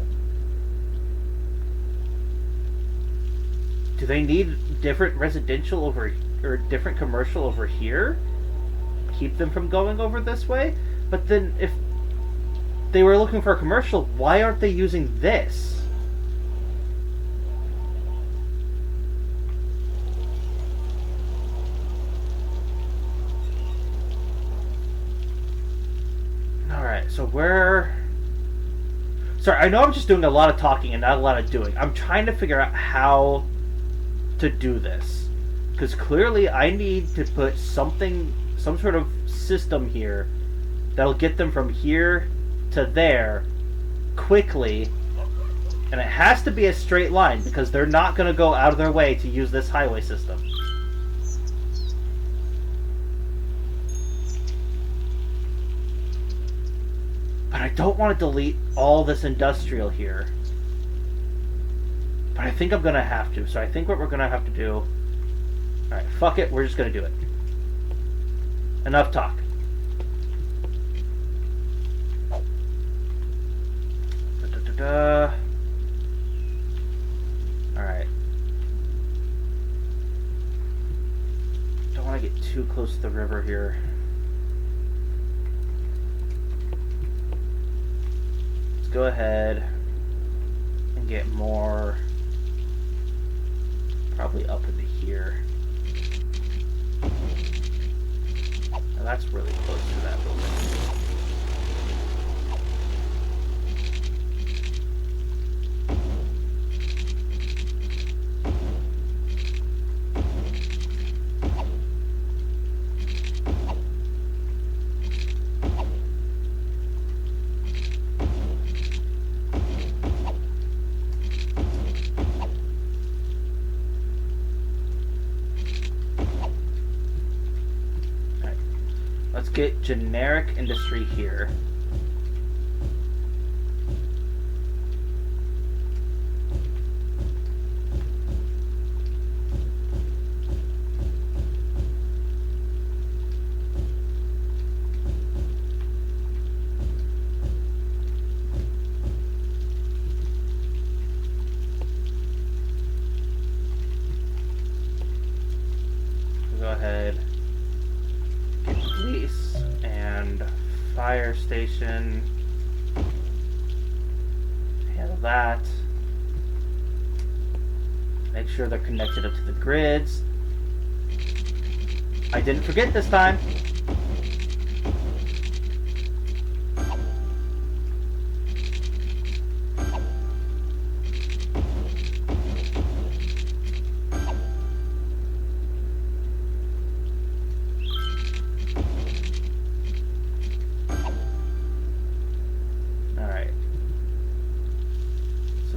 Do they need different residential over, or different commercial over here? Keep them from going over this way? But then if they were looking for a commercial, why aren't they using this? Alright, so where... Sorry, I know I'm just doing a lot of talking and not a lot of doing. I'm trying to figure out how to do this, because clearly I need to put some sort of system here that'll get them from here to there quickly, and it has to be a straight line because they're not going to go out of their way to use this highway system. But I don't want to delete all this industrial here. But I think I'm going to have to. So I think what we're going to have to do... Alright, fuck it. We're just going to do it. Enough talk. Alright. Don't want to get too close to the river here. go ahead and get more, probably up into here. Now that's really close to that building. Let's get generic industry here. Go ahead. Police and fire station. Handle that. Make sure they're connected up to the grids. I didn't forget this time.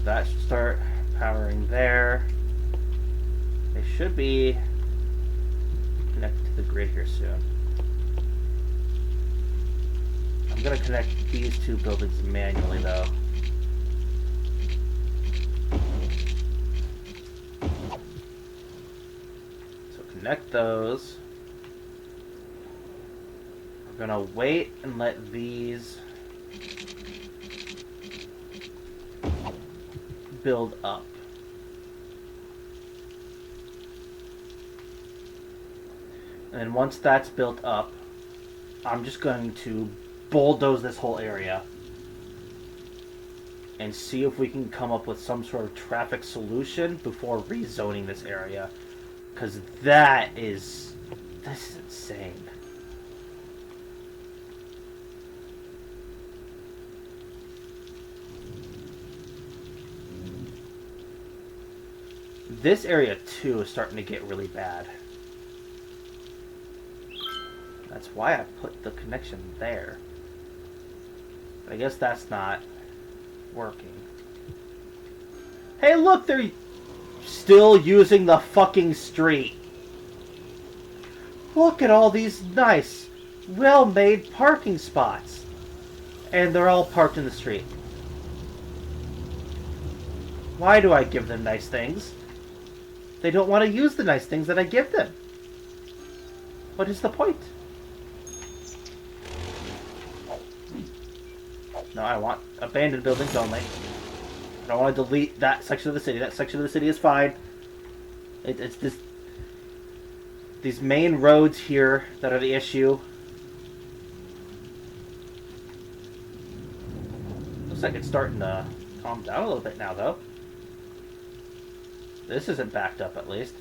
That should start powering there. They should be connected to the grid here soon. I'm going to connect these two buildings manually though. So connect those. We're going to wait and let these build up. And then once that's built up, I'm just going to bulldoze this whole area and see if we can come up with some sort of traffic solution before rezoning this area. Because this is insane. This area, too, is starting to get really bad. That's why I put the connection there. But I guess that's not working. Hey, look! They're still using the fucking street. Look at all these nice, well-made parking spots. And they're all parked in the street. Why do I give them nice things? They don't want to use the nice things that I give them. What is the point? No, I want abandoned buildings only. I don't want to delete that section of the city. That section of the city is fine. It's these main roads here that are the issue. Looks like it's starting to calm down a little bit now, though. This isn't backed up, at least.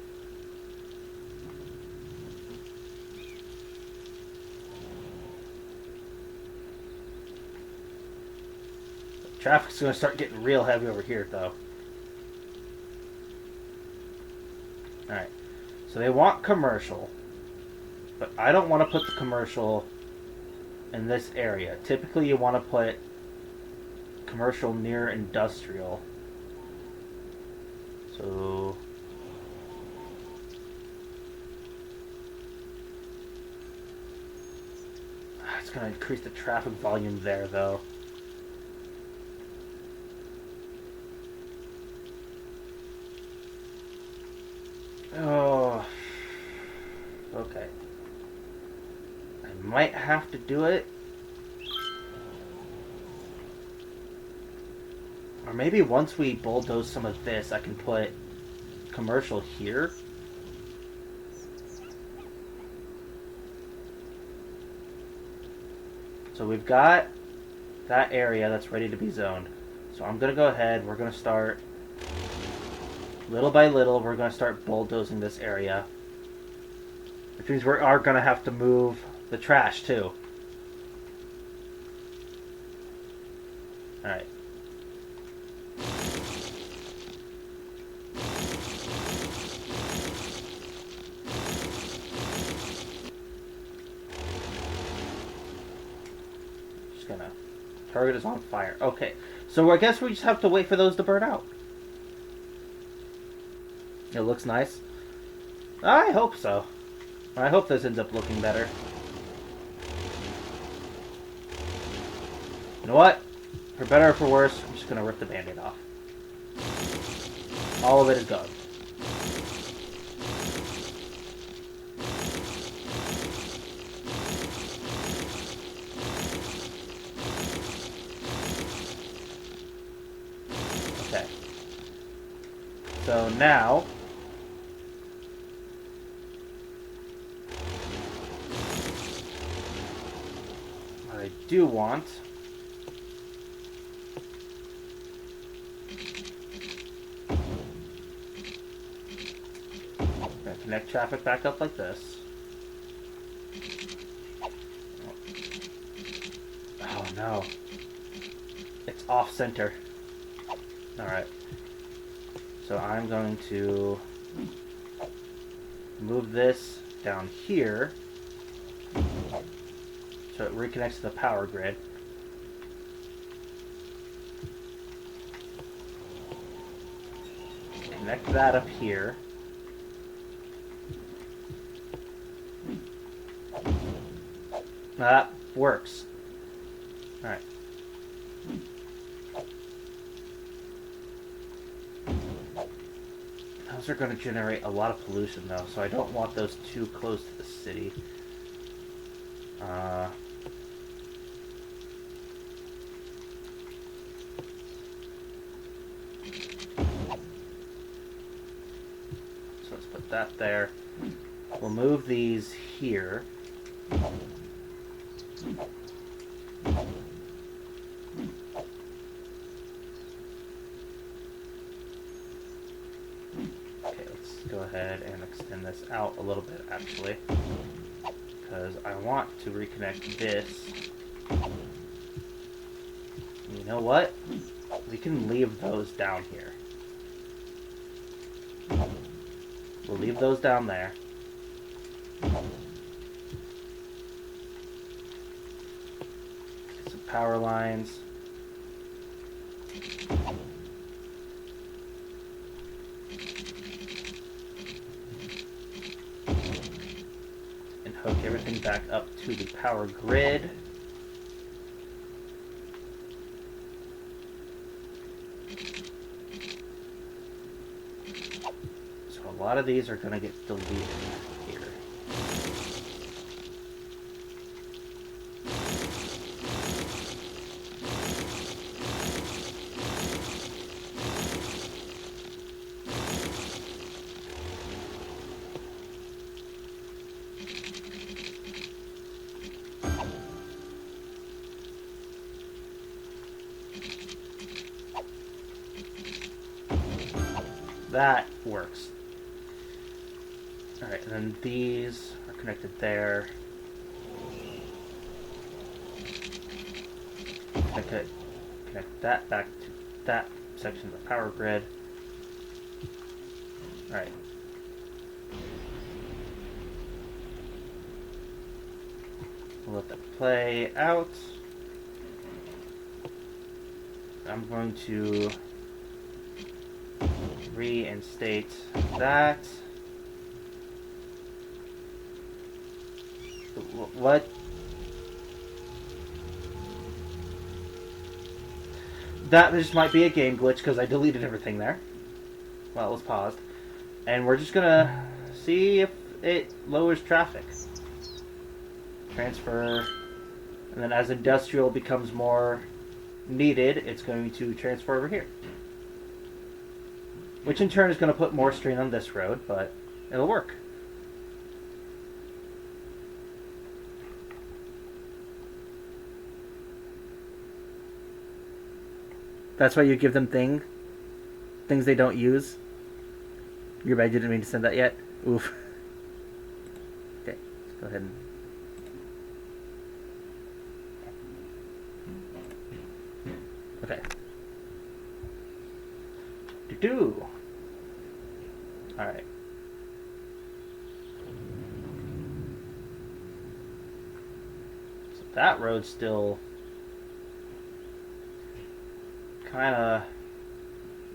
Traffic's going to start getting real heavy over here, though. Alright. So they want commercial. But I don't want to put the commercial in this area. Typically, you want to put commercial near industrial. So it's going to increase the traffic volume there, though. Oh, okay. I might have to do it. Or maybe once we bulldoze some of this, I can put commercial here. So we've got that area that's ready to be zoned. So I'm going to go ahead. We're going to start, little by little, we're going to start bulldozing this area. Which means we are going to have to move the trash, too. Alright. Just gonna... Target is on fire. Okay. So I guess we just have to wait for those to burn out. It looks nice. I hope so. I hope this ends up looking better. You know what? For better or for worse, I'm just gonna rip the band-aid off. All of it is gone. Okay. So now... what I do want... connect traffic back up like this. Oh no. It's off center. Alright. So I'm going to move this down here so it reconnects to the power grid. Connect that up here. That works. Alright. Those are going to generate a lot of pollution, though, so I don't want those too close to the city. So let's put that there. We'll move these here. Okay, let's go ahead and extend this out a little bit, actually, because I want to reconnect this. You know what? We can leave those down here. We'll leave those down there. Get some power lines. And hook everything back up to the power grid. So a lot of these are going to get deleted here. That works. Alright, and then these are connected there. Connect that back to that section of the power grid. Alright. We'll let that play out. I'm going to reinstate that. What? That just might be a game glitch because I deleted everything there. Well, it was paused. And we're just gonna see if it lowers traffic. Transfer. And then as industrial becomes more needed, it's going to transfer over here. Which in turn is going to put more strain on this road, but it'll work. That's why you give them things they don't use. Your bad, you didn't mean to send that yet. Oof. Okay, let's go ahead and. Okay. Do. All right. So that road's still kind of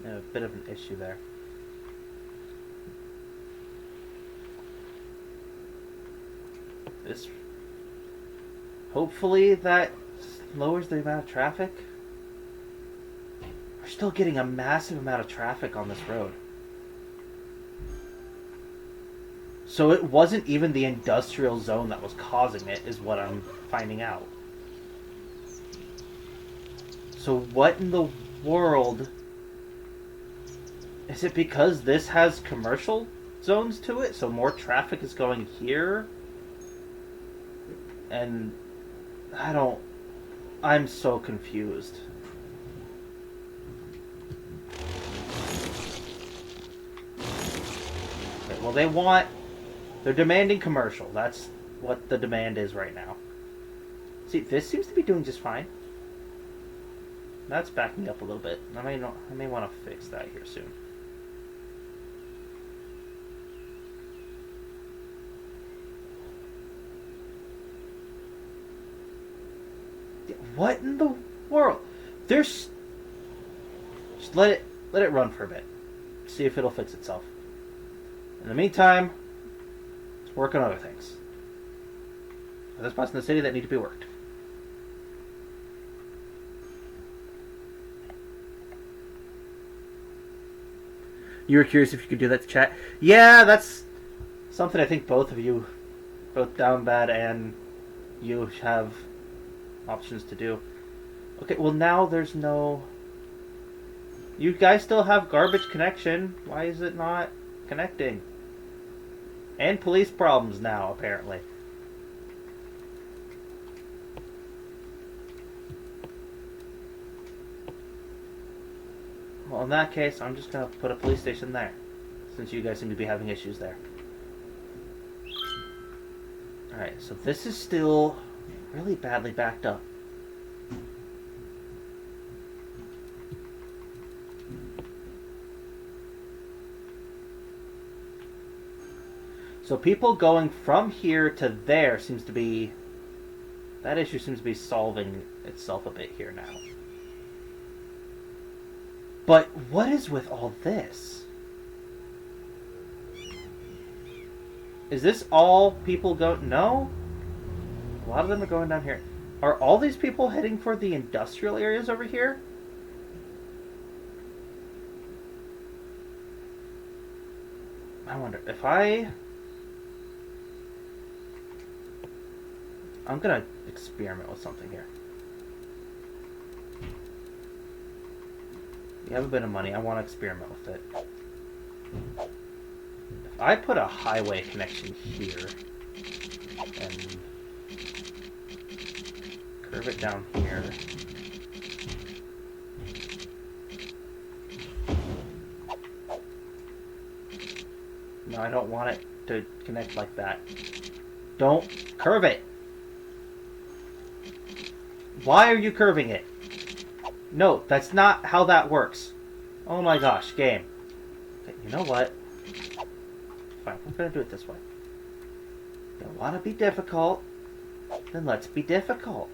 a bit of an issue there. This hopefully that lowers the amount of traffic. We're still getting a massive amount of traffic on this road. So it wasn't even the industrial zone that was causing it, is what I'm finding out. So what in the world? Is it because this has commercial zones to it? So more traffic is going here? And I'm so confused. Okay, well, they're demanding commercial. That's what the demand is right now. See, this seems to be doing just fine. That's backing me up a little bit. I may want to fix that here soon. What in the world? Just let it run for a bit. See if it'll fix itself. In the meantime, let's work on other things. There's spots in the city that need to be worked. You were curious if you could do that to chat? Yeah, that's something I think both of you, both Down Bad and you, have options to do. Okay, well now there's no... You guys still have garbage connection. Why is it not connecting? And police problems now, apparently. Well, in that case, I'm just going to put a police station there, since you guys seem to be having issues there. Alright, so this is still really badly backed up. So people going from here to there seems to be... That issue seems to be solving itself a bit here now. But what is with all this? Is this all people go... No? A lot of them are going down here. Are all these people heading for the industrial areas over here? I wonder if I'm gonna experiment with something here. You have a bit of money. I want to experiment with it. If I put a highway connection here and curve it down here. No, I don't want it to connect like that. Don't curve it. Why are you curving it? No, that's not how that works. Oh my gosh, game. Okay, you know what? Fine, we're gonna do it this way. You want to be difficult? Then let's be difficult.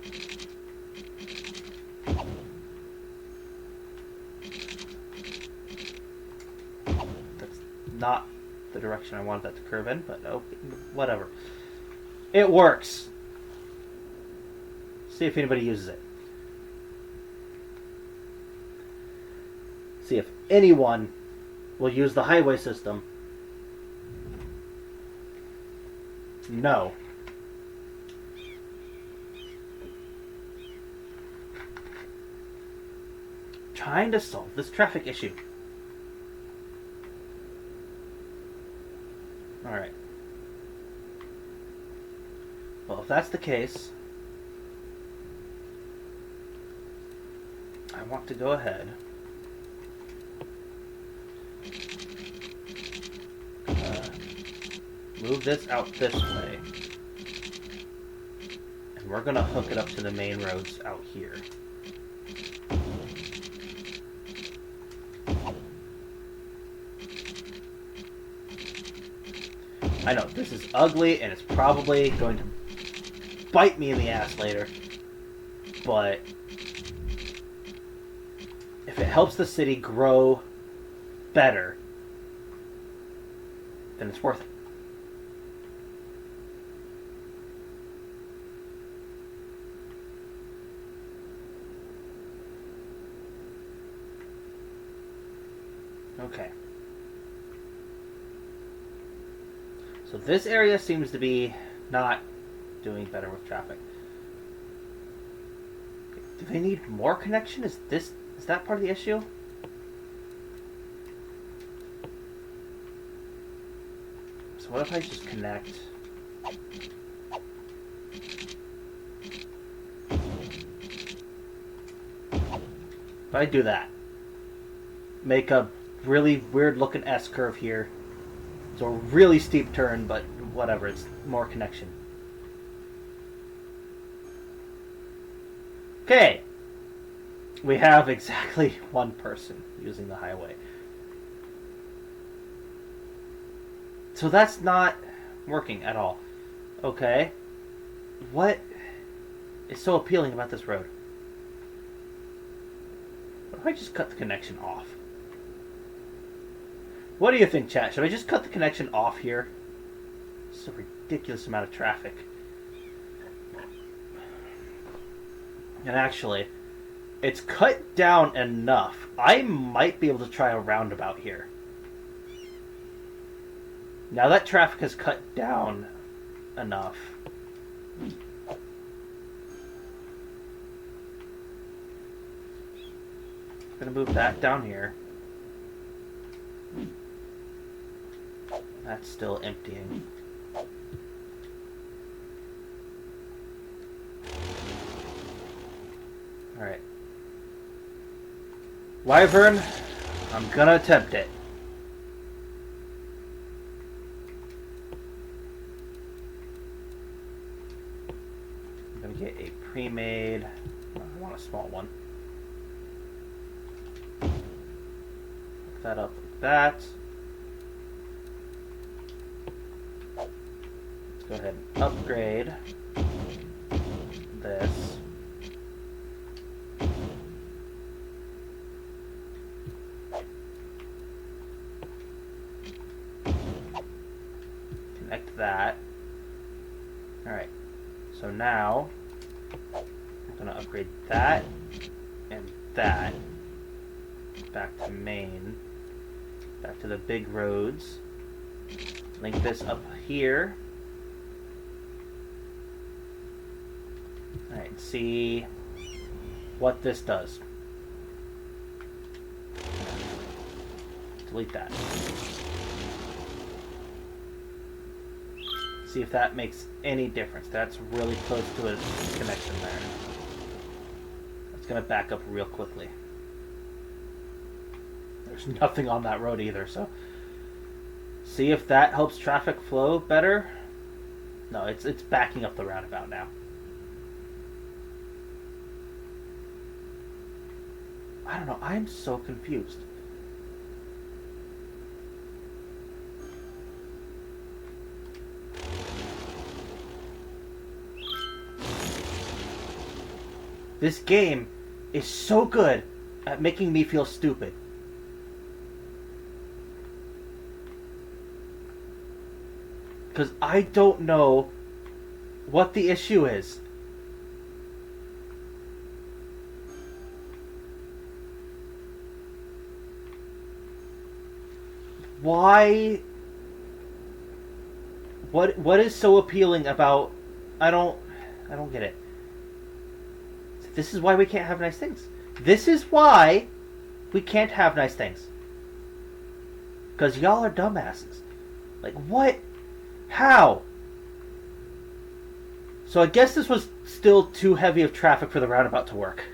That's not the direction I wanted that to curve in, but okay, whatever. It works. See if anybody uses it. See if anyone will use the highway system. No. Trying to solve this traffic issue. Alright. Well, if that's the case, I want to go ahead. Move this out this way. And we're going to hook it up to the main roads out here. I know, this is ugly, and it's probably going to bite me in the ass later. But if it helps the city grow better, then it's worth it. Okay. So this area seems to be not doing better with traffic. Do they need more connection? Is that part of the issue? So what if I just connect? If I do that, make a really weird looking S curve here. It's a really steep turn, but whatever, it's more connection. Okay. We have exactly one person using the highway. So that's not working at all. Okay. What is so appealing about this road? What if I just cut the connection off? What do you think, chat? Should I just cut the connection off here? It's a ridiculous amount of traffic. And actually, it's cut down enough. I might be able to try a roundabout here. Now that traffic has cut down enough. I'm gonna move that down here. That's still emptying. Alright. Wyvern, I'm gonna attempt it. I'm gonna get a pre-made... I want a small one. Hook that up like that. Let's go ahead and upgrade this. Connect that. Alright, so now I'm going to upgrade that and that back to main, back to the big roads. Link this up here. Alright, see what this does. Delete that. See if that makes any difference. That's really close to a connection there. It's going to back up real quickly. There's nothing on that road either, so... See if that helps traffic flow better. No, it's backing up the roundabout now. I don't know. I'm so confused. This game is so good at making me feel stupid. Because I don't know what the issue is. Why? What is so appealing about... I don't get it. This is why we can't have nice things. This is why we can't have nice things. Because y'all are dumbasses. Like, what? How? So I guess this was still too heavy of traffic for the roundabout to work.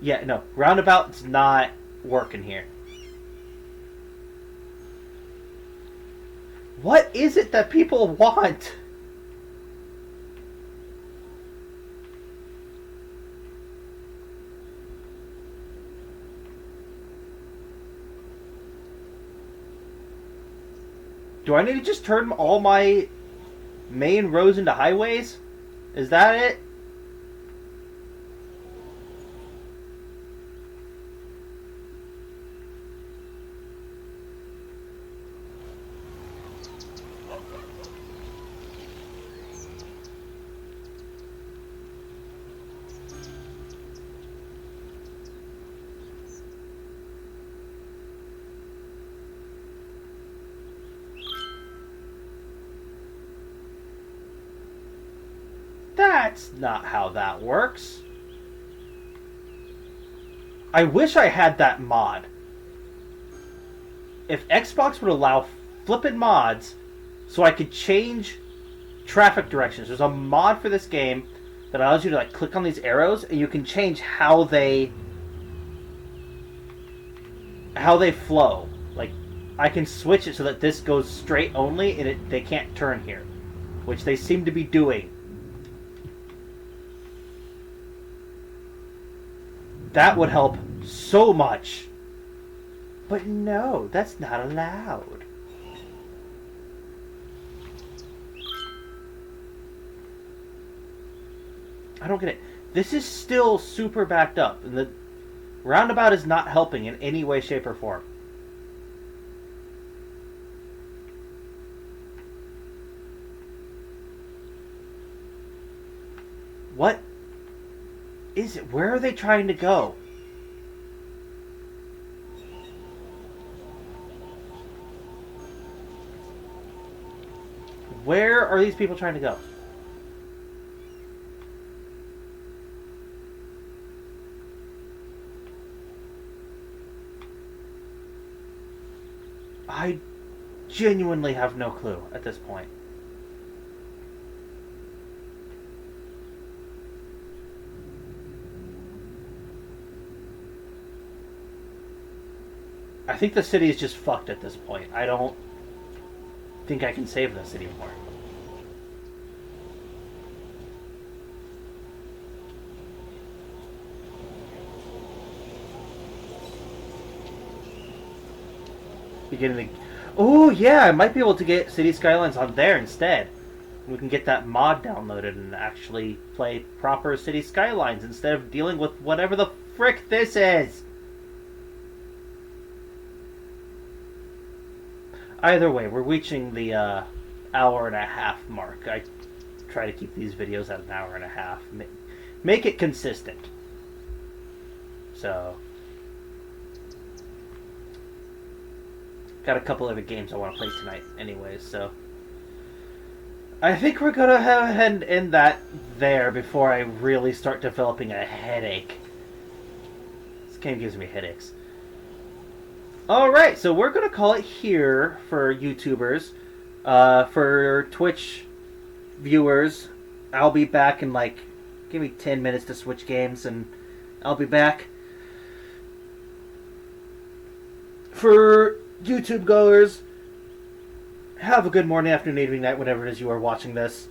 Yeah, no. Roundabout's not working here. What is it that people want? Do I need to just turn all my main roads into highways? Is that it? That's not how that works. I wish I had that mod. If Xbox would allow flippin' mods so I could change traffic directions. There's a mod for this game that allows you to like click on these arrows and you can change how they flow. Like I can switch it so that this goes straight only and they can't turn here, which they seem to be doing. That would help so much. But no, that's not allowed. I don't get it. This is still super backed up, and the roundabout is not helping in any way, shape, or form. What is it? Where are they trying to go? Where are these people trying to go? I genuinely have no clue at this point. I think the city is just fucked at this point. I don't think I can save this anymore. Beginning to... Oh yeah, I might be able to get City Skylines on there instead. We can get that mod downloaded and actually play proper City Skylines instead of dealing with whatever the frick this is. Either way, we're reaching the hour and a half mark. I try to keep these videos at an hour and a half. Make it consistent. So, got a couple other games I want to play tonight anyways, so I think we're going to have and end that there before I really start developing a headache. This game gives me headaches. Alright, so we're going to call it here for YouTubers. For Twitch viewers, I'll be back in like, give me 10 minutes to switch games and I'll be back. For YouTube goers, have a good morning, afternoon, evening, night, whenever it is you are watching this.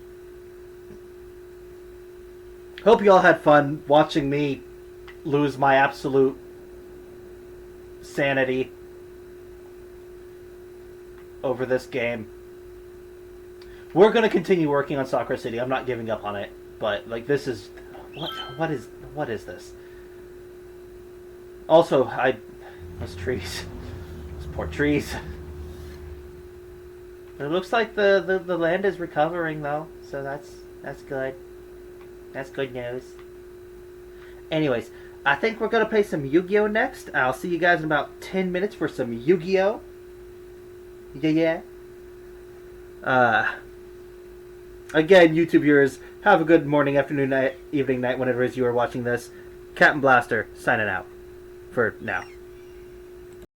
Hope you all had fun watching me lose my absolute sanity over this game. We're going to continue working on Sakura City. I'm not giving up on it, but like this is what is this? Also, those trees. Those poor trees. But it looks like the land is recovering though, so that's good. That's good news. Anyways, I think we're gonna play some Yu-Gi-Oh next. I'll see you guys in about 10 minutes for some Yu-Gi-Oh. Yeah. Again, YouTube viewers, have a good morning, afternoon, night, evening, night, whenever it is you are watching this. Captain Blaster signing out for now.